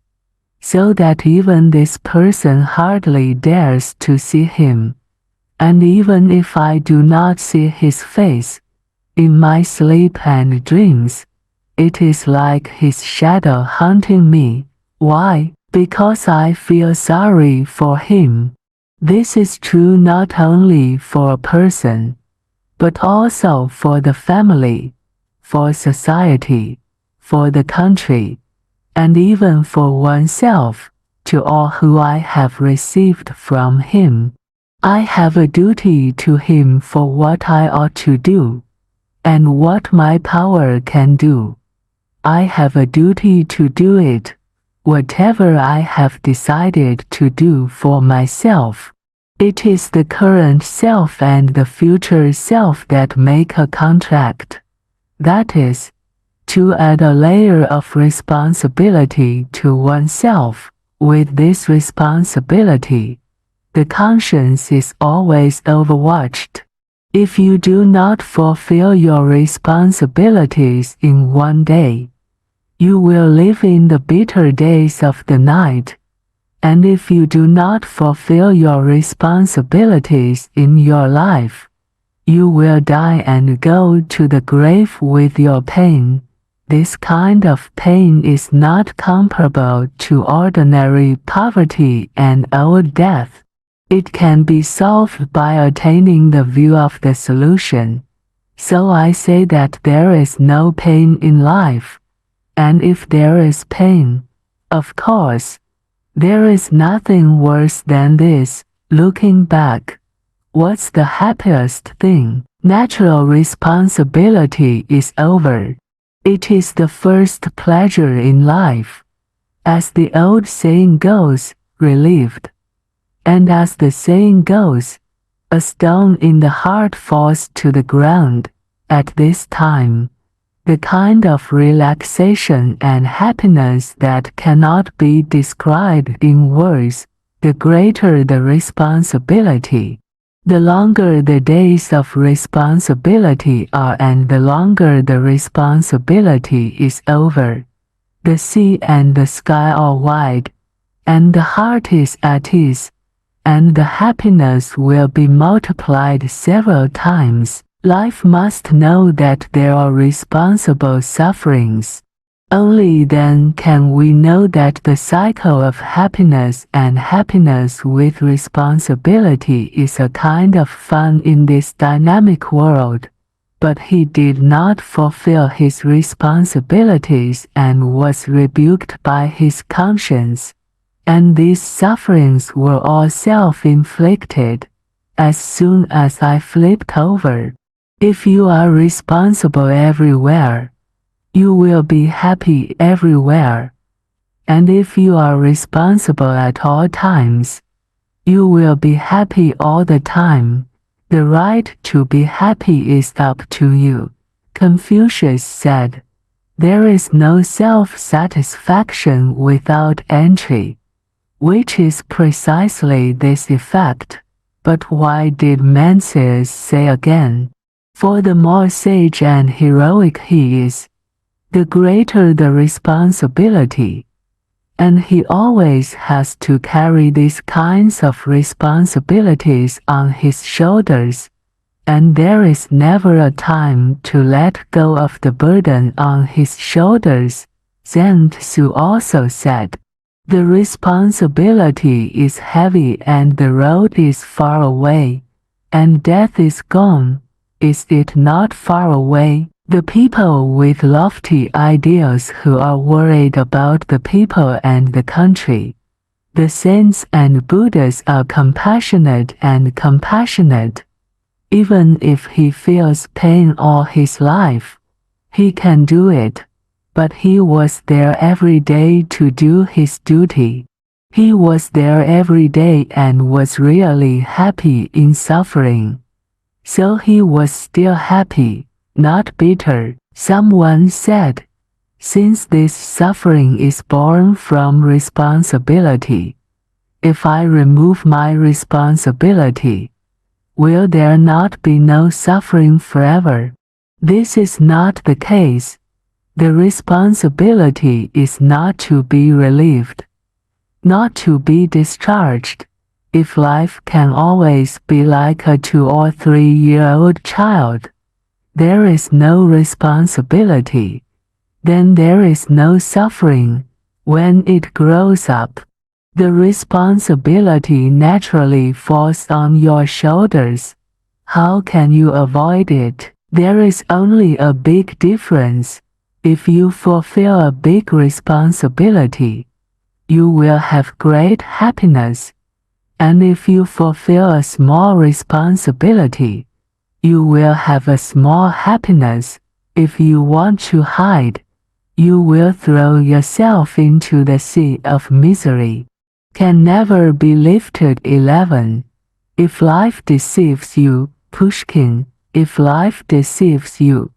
S1: so that even this person hardly dares to see him, and even if I do not see his face, in my sleep and dreams, it is like his shadow haunting me. Why? because I feel sorry for him. This is true not only for a person, but also for the family, for society, for the country, and even for oneself, to all who I have received from him. I have a duty to him for what I ought to do, and what my power can do. I have a duty to do it, whatever I have decided to do for myself. It is the current self and the future self that make a contract. That is, to add a layer of responsibility to oneself. With this responsibility, the conscience is always overwatched. If you do not fulfill your responsibilities in one day, you will live in the bitter days of the night. And if you do not fulfill your responsibilities in your life, you will die and go to the grave with your pain. This kind of pain is not comparable to ordinary poverty and old death. It can be solved by attaining the view of the solution. So I say that there is no pain in life. And if there is pain, of course, there is nothing worse than this. Looking back, what's the happiest thing? Natural responsibility is over. It is the first pleasure in life. As the old saying goes, relieved. And as the saying goes, a stone in the heart falls to the ground. At this time, the kind of relaxation and happiness that cannot be described in words, the greater the responsibility. The longer the days of responsibility are and the longer the responsibility is over, the sea and the sky are wide, and the heart is at ease, and the happiness will be multiplied several times. Life must know that there are responsible sufferings. Only then can we know that the cycle of happiness and happiness with responsibility is a kind of fun in this dynamic world. But he did not fulfill his responsibilities and was rebuked by his conscience. And these sufferings were all self-inflicted. As soon as I flipped over, if you are responsible everywhere, you will be happy everywhere. And if you are responsible at all times, you will be happy all the time. The right to be happy is up to you. Confucius said, there is no self-satisfaction without entry, which is precisely this effect. But why did Mencius say again? For the more sage and heroic he is, the greater the responsibility, and he always has to carry these kinds of responsibilities on his shoulders, and there is never a time to let go of the burden on his shoulders. Zhang Tzu also said, the responsibility is heavy and the road is far away, and death is gone. Is it not far away? The people with lofty ideals who are worried about the people and the country. The saints and Buddhas are compassionate and compassionate. Even if he feels pain all his life, he can do it. But he was there every day to do his duty. He was there every day and was really happy in suffering. So he was still happy, not bitter. Someone said, since this suffering is born from responsibility, if I remove my responsibility, will there not be no suffering forever? This is not the case. The responsibility is not to be relieved, not to be discharged. If life can always be like a 2 or 3-year-old child, there is no responsibility, then there is no suffering. When it grows up, the responsibility naturally falls on your shoulders. How can you avoid it? There is only a big difference. If you fulfill a big responsibility, you will have great happiness. And if you fulfill a small responsibility, you will have a small happiness. If you want to hide, you will throw yourself into the sea of misery. Can never be lifted. 11. If life deceives you, Pushkin. If life deceives you,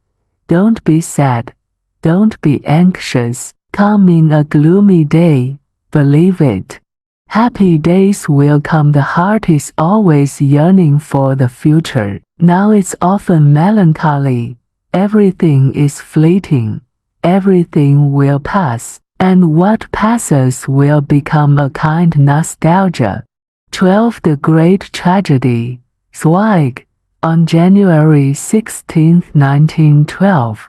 S1: don't be sad, don't be anxious. Coming a gloomy day, believe it. Happy days will come. The heart is always yearning for the future. Now it's often melancholy. Everything is fleeting. Everything will pass, and what passes will become a kind nostalgia. 12. The Great Tragedy. Zweig. On January 16, 1912,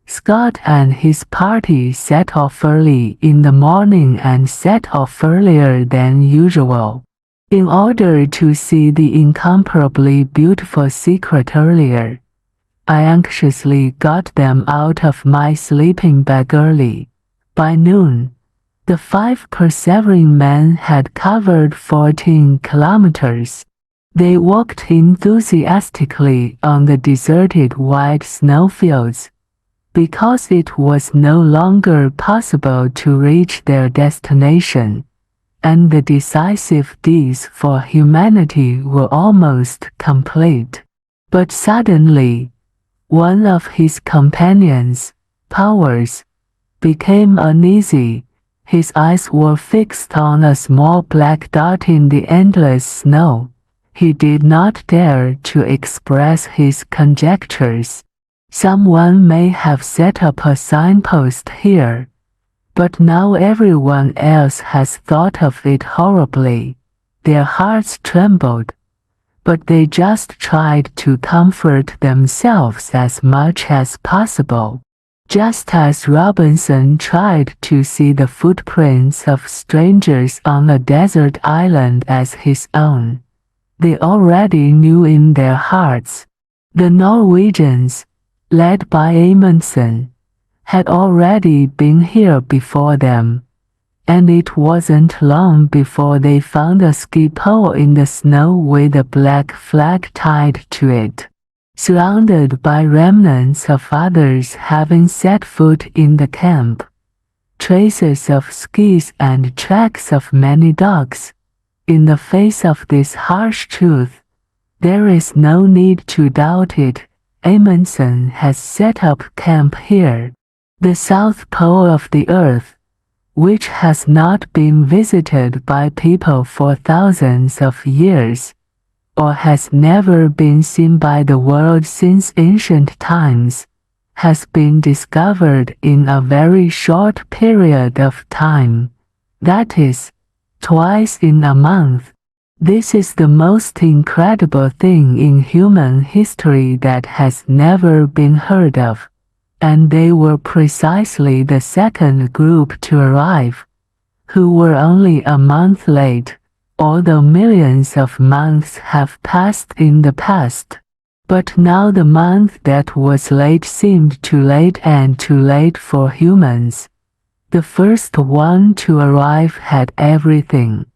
S1: Scott and his party set off early in the morning and set off earlier than usual, in order to see the incomparably beautiful secret earlier. I anxiously got them out of my sleeping bag early. By noon, the 5 persevering men had covered 14 kilometers. They walked enthusiastically on the deserted white snowfields, because it was no longer possible to reach their destination, and the decisive deeds for humanity were almost complete. But suddenly, one of his companions, Powers, became uneasy. His eyes were fixed on a small black dot in the endless snow. He did not dare to express his conjectures. Someone may have set up a signpost here, but now everyone else has thought of it horribly. Their hearts trembled, but they just tried to comfort themselves as much as possible, just as Robinson tried to see the footprints of strangers on a desert island as his own. They already knew in their hearts. The Norwegians, led by Amundsen, had already been here before them, and it wasn't long before they found a ski pole in the snow with a black flag tied to it, surrounded by remnants of others having set foot in the camp, traces of skis and tracks of many dogs. In the face of this harsh truth, there is no need to doubt it. Amundsen has set up camp here, the South Pole of the Earth, which has not been visited by people for thousands of years, or has never been seen by the world since ancient times, has been discovered in a very short period of time, that is, twice in a month. This is the most incredible thing in human history that has never been heard of, and they were precisely the second group to arrive, who were only a month late, although millions of months have passed in the past. But now the month that was late seemed too late, and too late for humans. The first one to arrive had everything,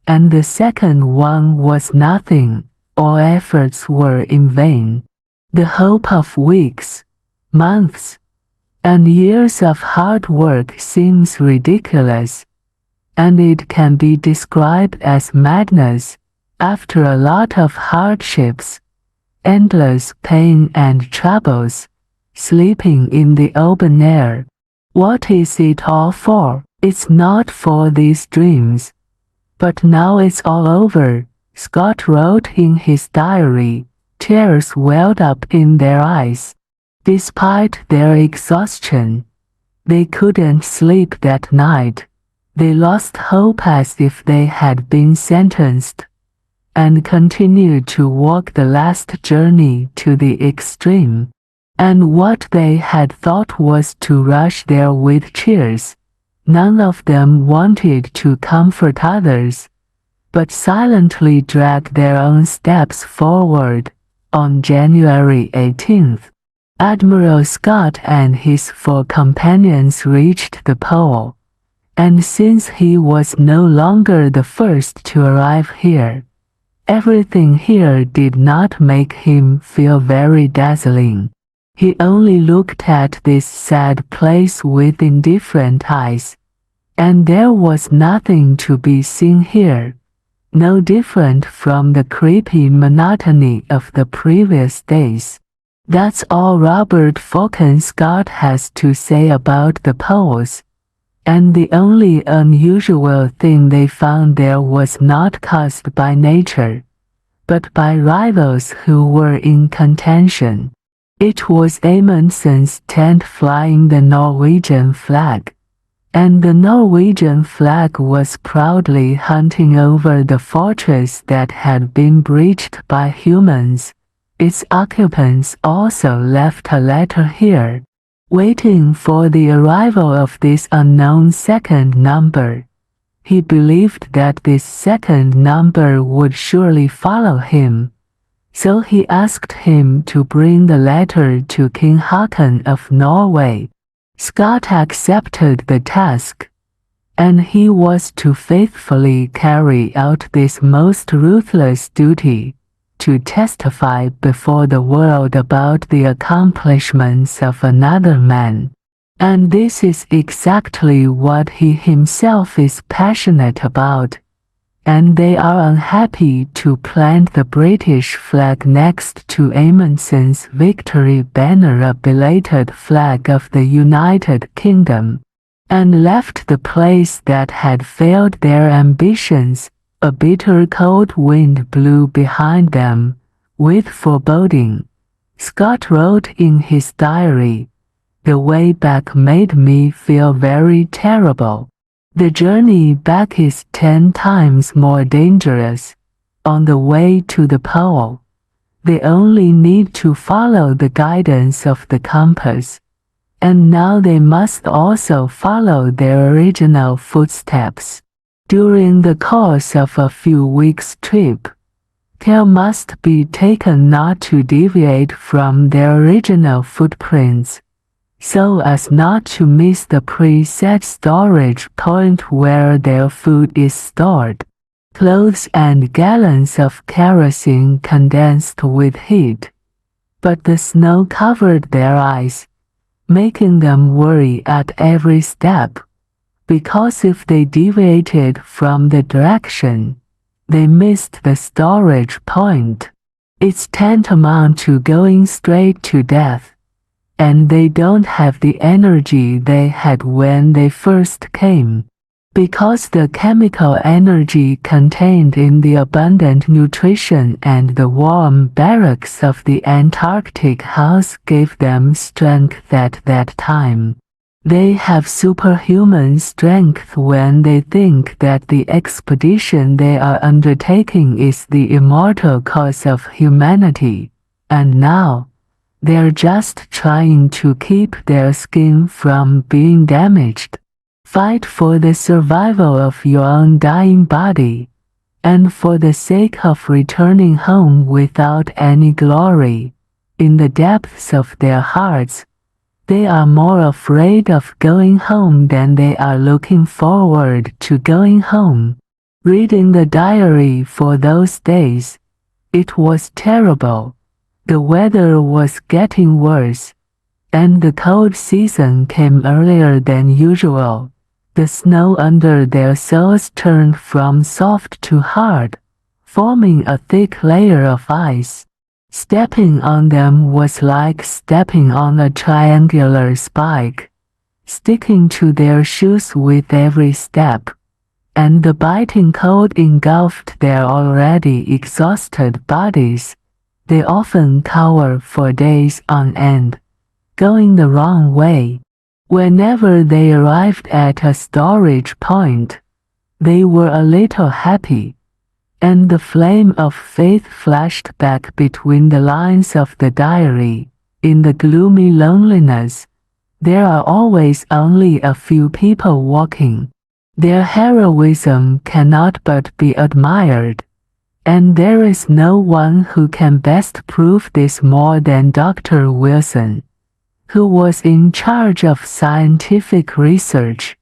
S1: and the second one was nothing. All efforts were in vain. The hope of weeks, months, and years of hard work seems ridiculous, and it can be described as madness. After a lot of hardships, endless pain and troubles, sleeping in the open air, what is it all for? It's not for these dreams. But now it's all over, Scott wrote in his diary. Tears welled up in their eyes. Despite their exhaustion, they couldn't sleep that night. They lost hope as if they had been sentenced, and continued to walk the last journey to the extreme. And what they had thought was to rush there with cheers, None of them wanted to comfort others, but silently dragged their own steps forward. On January 18th, Admiral Scott and his 4 companions reached the pole, and since he was no longer the first to arrive here, everything here did not make him feel very dazzling. He only looked at this sad place with indifferent eyes, and there was nothing to be seen here, no different from the creepy monotony of the previous days. That's all Robert Falcon Scott has to say about the poles, and the only unusual thing they found there was not caused by nature, but by rivals who were in contention. It was Amundsen's tent flying the Norwegian flag, and the Norwegian flag was proudly hunting over the fortress that had been breached by humans. Its occupants also left a letter here, waiting for the arrival of this unknown second number. He believed that this second number would surely follow him, so he asked him to bring the letter to King Haakon of Norway. Scott accepted the task, and he was to faithfully carry out this most ruthless duty, to testify before the world about the accomplishments of another man. And this is exactly what he himself is passionate about, and they are unhappy to plant the British flag next to Amundsen's victory banner, a belated flag of the United Kingdom, and left the place that had failed their ambitions. A bitter cold wind blew behind them, with foreboding. Scott wrote in his diary, "The way back made me feel very terrible. The journey back is 10 times more dangerous. On the way to the pole, they only need to follow the guidance of the compass, and now they must also follow their original footsteps. During the course of a few weeks' trip, care must be taken not to deviate from their original footprints, so as not to miss the preset storage point where their food is stored. Clothes and gallons of kerosene condensed with heat, but the snow covered their eyes, making them worry at every step, because if they deviated from the direction, they missed the storage point. It's tantamount to going straight to death, and they don't have the energy they had when they first came, because the chemical energy contained in the abundant nutrition and the warm barracks of the Antarctic house gave them strength at that time. They have superhuman strength when they think that the expedition they are undertaking is the immortal cause of humanity, and now, they're just trying to keep their skin from being damaged. Fight for the survival of your own dying body, and for the sake of returning home without any glory. In the depths of their hearts, they are more afraid of going home than they are looking forward to going home." Reading the diary for those days, it was terrible. The weather was getting worse, and the cold season came earlier than usual. The snow under their soles turned from soft to hard, forming a thick layer of ice. Stepping on them was like stepping on a triangular spike, sticking to their shoes with every step, and the biting cold engulfed their already exhausted bodies. They often cower for days on end, going the wrong way. Whenever they arrived at a storage point, they were a little happy, and the flame of faith flashed back between the lines of the diary. In the gloomy loneliness, there are always only a few people walking. Their heroism cannot but be admired, and there is no one who can best prove this more than Dr. Wilson, who was in charge of scientific research,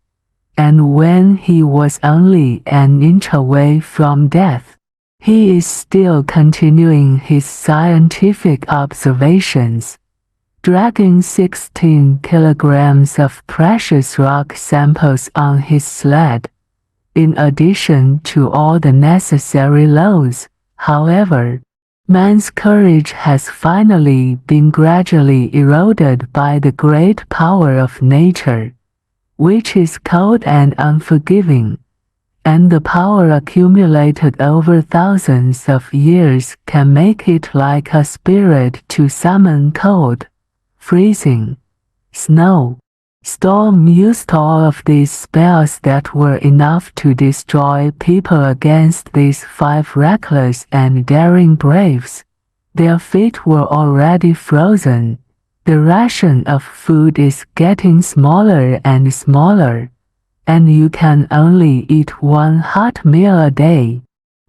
S1: and when he was only an inch away from death, he is still continuing his scientific observations, dragging 16 kilograms of precious rock samples on his sled, in addition to all the necessary loads. However, man's courage has finally been gradually eroded by the great power of nature, which is cold and unforgiving, and the power accumulated over thousands of years can make it like a spirit to summon cold, freezing, snow, storm used all of these spells that were enough to destroy people against these 5 reckless and daring braves. Their feet were already frozen. The ration of food is getting smaller and smaller, and you can only eat 1 hot meal a day.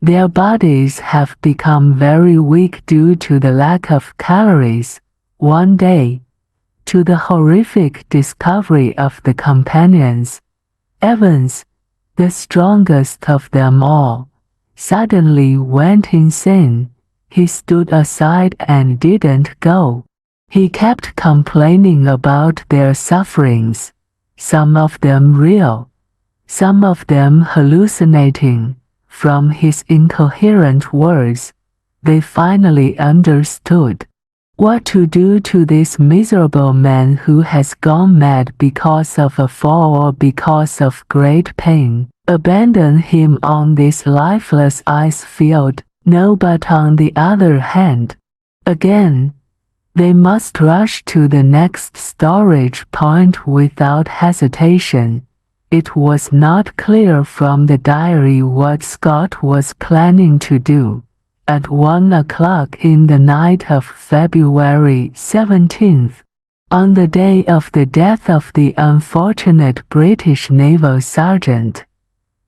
S1: Their bodies have become very weak due to the lack of calories. One day, to the horrific discovery of the companions, Evans, the strongest of them all, suddenly went insane. He stood aside and didn't go. He kept complaining about their sufferings, some of them real, some of them hallucinating. From his incoherent words, they finally understood what to do to this miserable man who has gone mad because of a fall or because of great pain. Abandon him on this lifeless ice field. No, but on the other hand, again, they must rush to the next storage point without hesitation. It was not clear from the diary what Scott was planning to do. At 1 o'clock in the night of February 17th, on the day of the death of the unfortunate British naval sergeant,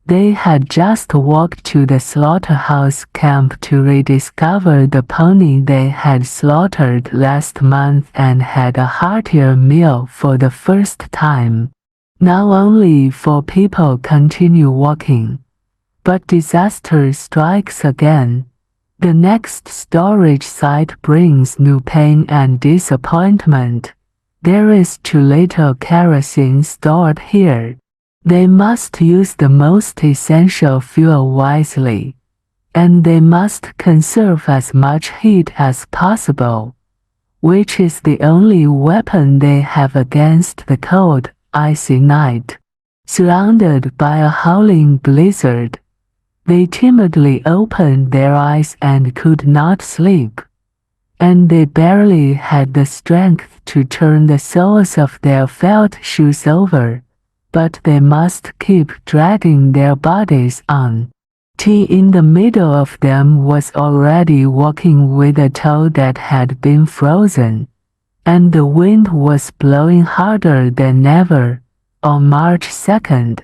S1: they had just walked to the slaughterhouse camp to rediscover the pony they had slaughtered last month and had a heartier meal for the first time. Now only 4 people continue walking, but disaster strikes again. The next storage site brings new pain and disappointment. There is too little kerosene stored here. They must use the most essential fuel wisely, and they must conserve as much heat as possible, which is the only weapon they have against the cold, icy night. Surrounded by a howling blizzard, they timidly opened their eyes and could not sleep, and they barely had the strength to turn the soles of their felt shoes over, but they must keep dragging their bodies on. T in the middle of them was already walking with a toe that had been frozen, and the wind was blowing harder than ever. On March 2nd,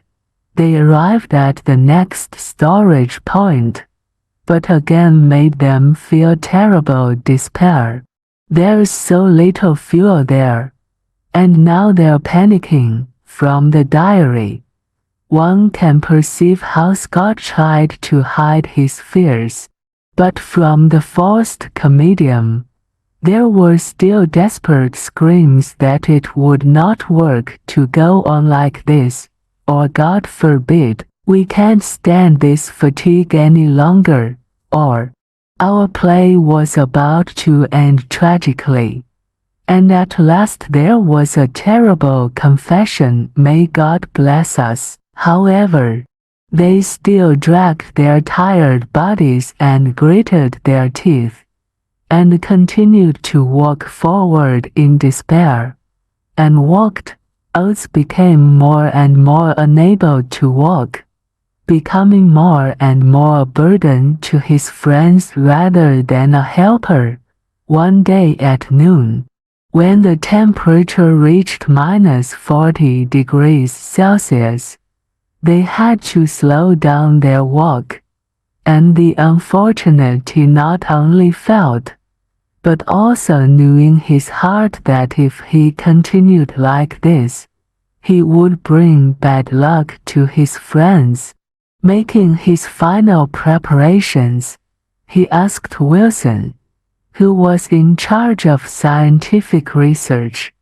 S1: they arrived at the next storage point, but again made them feel terrible despair. There's so little fuel there, and now they're panicking. From the diary, one can perceive how Scott tried to hide his fears, but from the forced comedian, there were still desperate screams that it would not work to go on like this, or God forbid, we can't stand this fatigue any longer, or our play was about to end tragically. And at last there was a terrible confession, may God bless us. However, they still dragged their tired bodies and gritted their teeth, and continued to walk forward in despair, and walked. Oates became more and more unable to walk, becoming more and more a burden to his friends rather than a helper. One day at noon, When the temperature reached -40 degrees Celsius, they had to slow down their walk, and the unfortunate not only felt, but also knew in his heart that if he continued like this, he would bring bad luck to his friends. Making his final preparations, he asked Wilson, who was in charge of scientific research,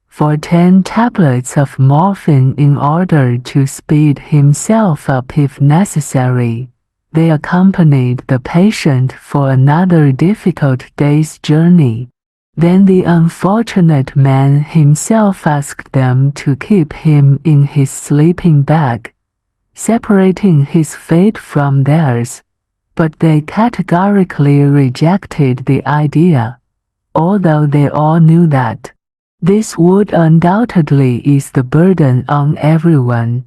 S1: for 10 tablets of morphine in order to speed himself up if necessary. They accompanied the patient for another difficult day's journey. Then the unfortunate man himself asked them to keep him in his sleeping bag, separating his fate from theirs, but they categorically rejected the idea, although they all knew that this would undoubtedly ease the burden on everyone.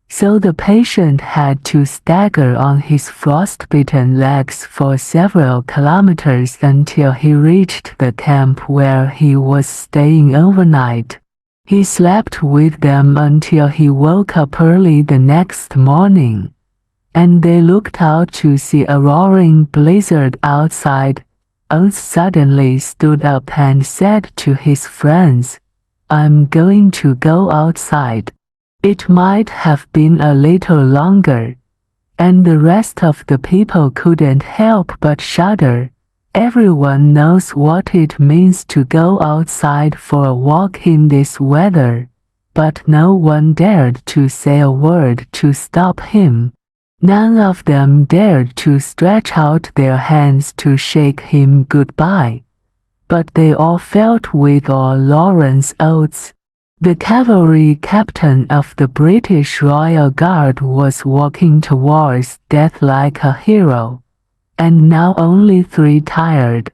S1: So the patient had to stagger on his frostbitten legs for several kilometers until he reached the camp where he was staying overnight. He slept with them until he woke up early the next morning, and they looked out to see a roaring blizzard outside. Oates suddenly stood up and said to his friends, "I'm going to go outside." It might have been a little longer, and the rest of the people couldn't help but shudder. Everyone knows what it means to go outside for a walk in this weather, but no one dared to say a word to stop him. None of them dared to stretch out their hands to shake him goodbye, but they all felt with awe Lawrence Oates, the cavalry captain of the British Royal Guard, was walking towards death like a hero, and now only 3 tired,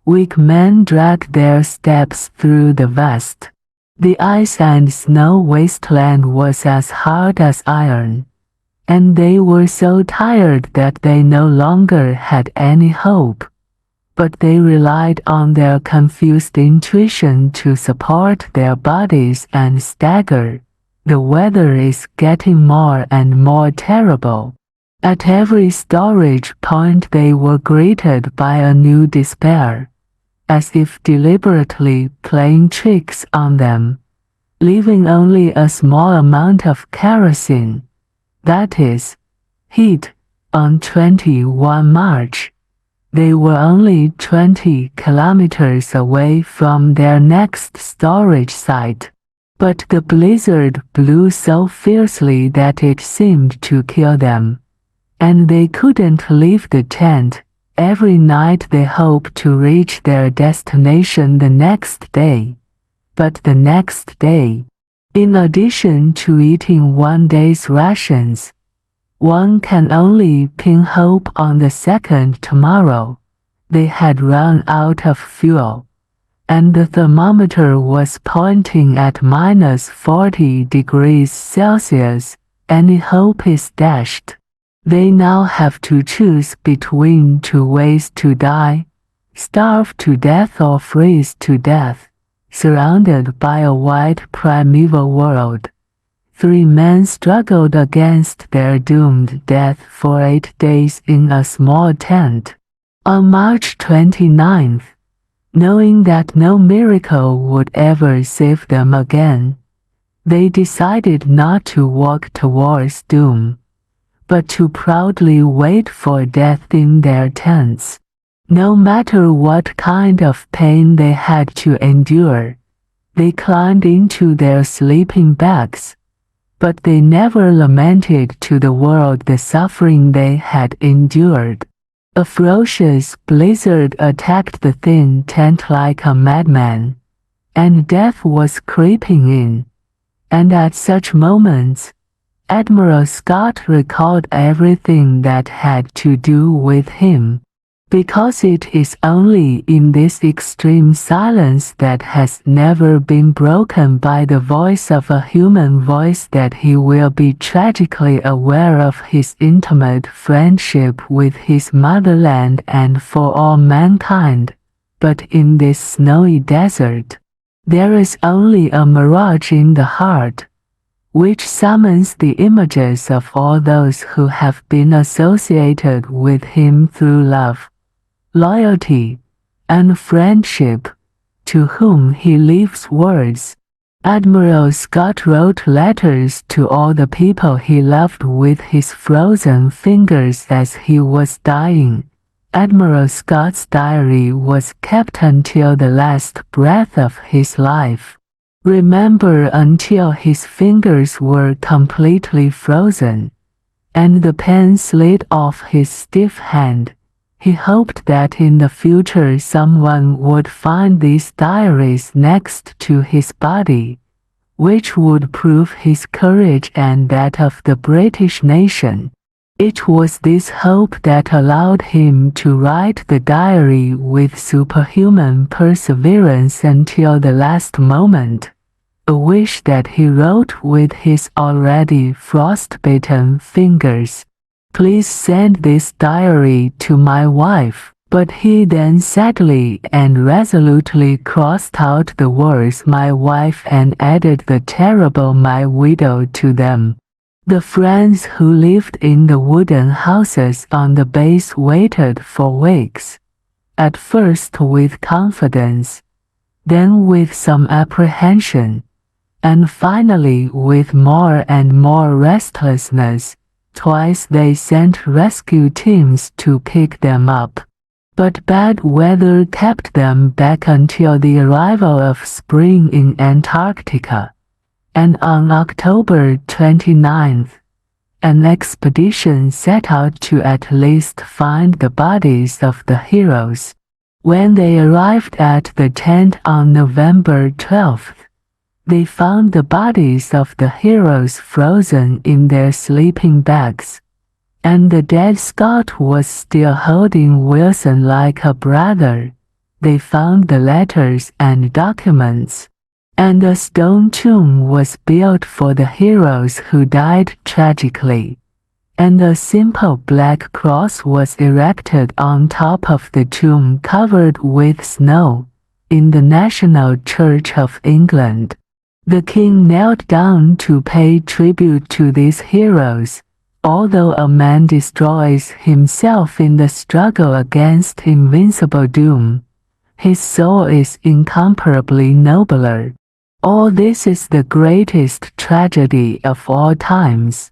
S1: weak men dragged their steps through the vast. The ice and snow wasteland was as hard as iron, and they were so tired that they no longer had any hope. But they relied on their confused intuition to support their bodies and stagger. The weather is getting more and more terrible. At every storage point they were greeted by a new despair, as if deliberately playing tricks on them, leaving only a small amount of kerosene, that is, heat, on 21 March. They were only 20 kilometers away from their next storage site, but the blizzard blew so fiercely that it seemed to kill them, and they couldn't leave the tent. Every night they hoped to reach their destination the next day, but the next day, in addition to eating one day's rations, one can only pin hope on the second tomorrow. They had run out of fuel, and the thermometer was pointing at -40 degrees Celsius. Any hope is dashed. They now have to choose between 2 ways to die: starve to death or freeze to death, surrounded by a white primeval world. 3 men struggled against their doomed death for 8 days in a small tent. On March 29th, knowing that no miracle would ever save them again, they decided not to walk towards doom, but to proudly wait for death in their tents. No matter what kind of pain they had to endure, they climbed into their sleeping bags, but they never lamented to the world the suffering they had endured. A ferocious blizzard attacked the thin tent like a madman, and death was creeping in, and at such moments, Admiral Scott recalled everything that had to do with him, because it is only in this extreme silence that has never been broken by the voice of a human voice that he will be tragically aware of his intimate friendship with his motherland and for all mankind. But in this snowy desert, There is only a mirage in the heart, which summons the images of all those who have been associated with him through love, loyalty, and friendship, to whom he leaves words. Admiral Scott wrote letters to all the people he loved with his frozen fingers as he was dying. Admiral Scott's diary was kept until the last breath of his life. Remember, until his fingers were completely frozen, and the pen slid off his stiff hand, he hoped that in the future someone would find these diaries next to his body, which would prove his courage and that of the British nation. It was this hope that allowed him to write the diary with superhuman perseverance until the last moment, a wish that he wrote with his already frostbitten fingers. Please send this diary to my wife. But he then sadly and resolutely crossed out the words my wife and added the terrible my widow to them. The friends who lived in the wooden houses on the base waited for weeks, at first with confidence, then with some apprehension, and finally with more and more restlessness. Twice they sent rescue teams to pick them up, but bad weather kept them back until the arrival of spring in Antarctica. And on October 29th, an expedition set out to at least find the bodies of the heroes. When they arrived at the tent on November 12th, they found the bodies of the heroes frozen in their sleeping bags, and the dead Scott was still holding Wilson like a brother. They found the letters and documents, and a stone tomb was built for the heroes who died tragically, and a simple black cross was erected on top of the tomb covered with snow, in the National Church of England. The king knelt down to pay tribute to these heroes. Although a man destroys himself in the struggle against invincible doom, his soul is incomparably nobler. All this is the greatest tragedy of all times.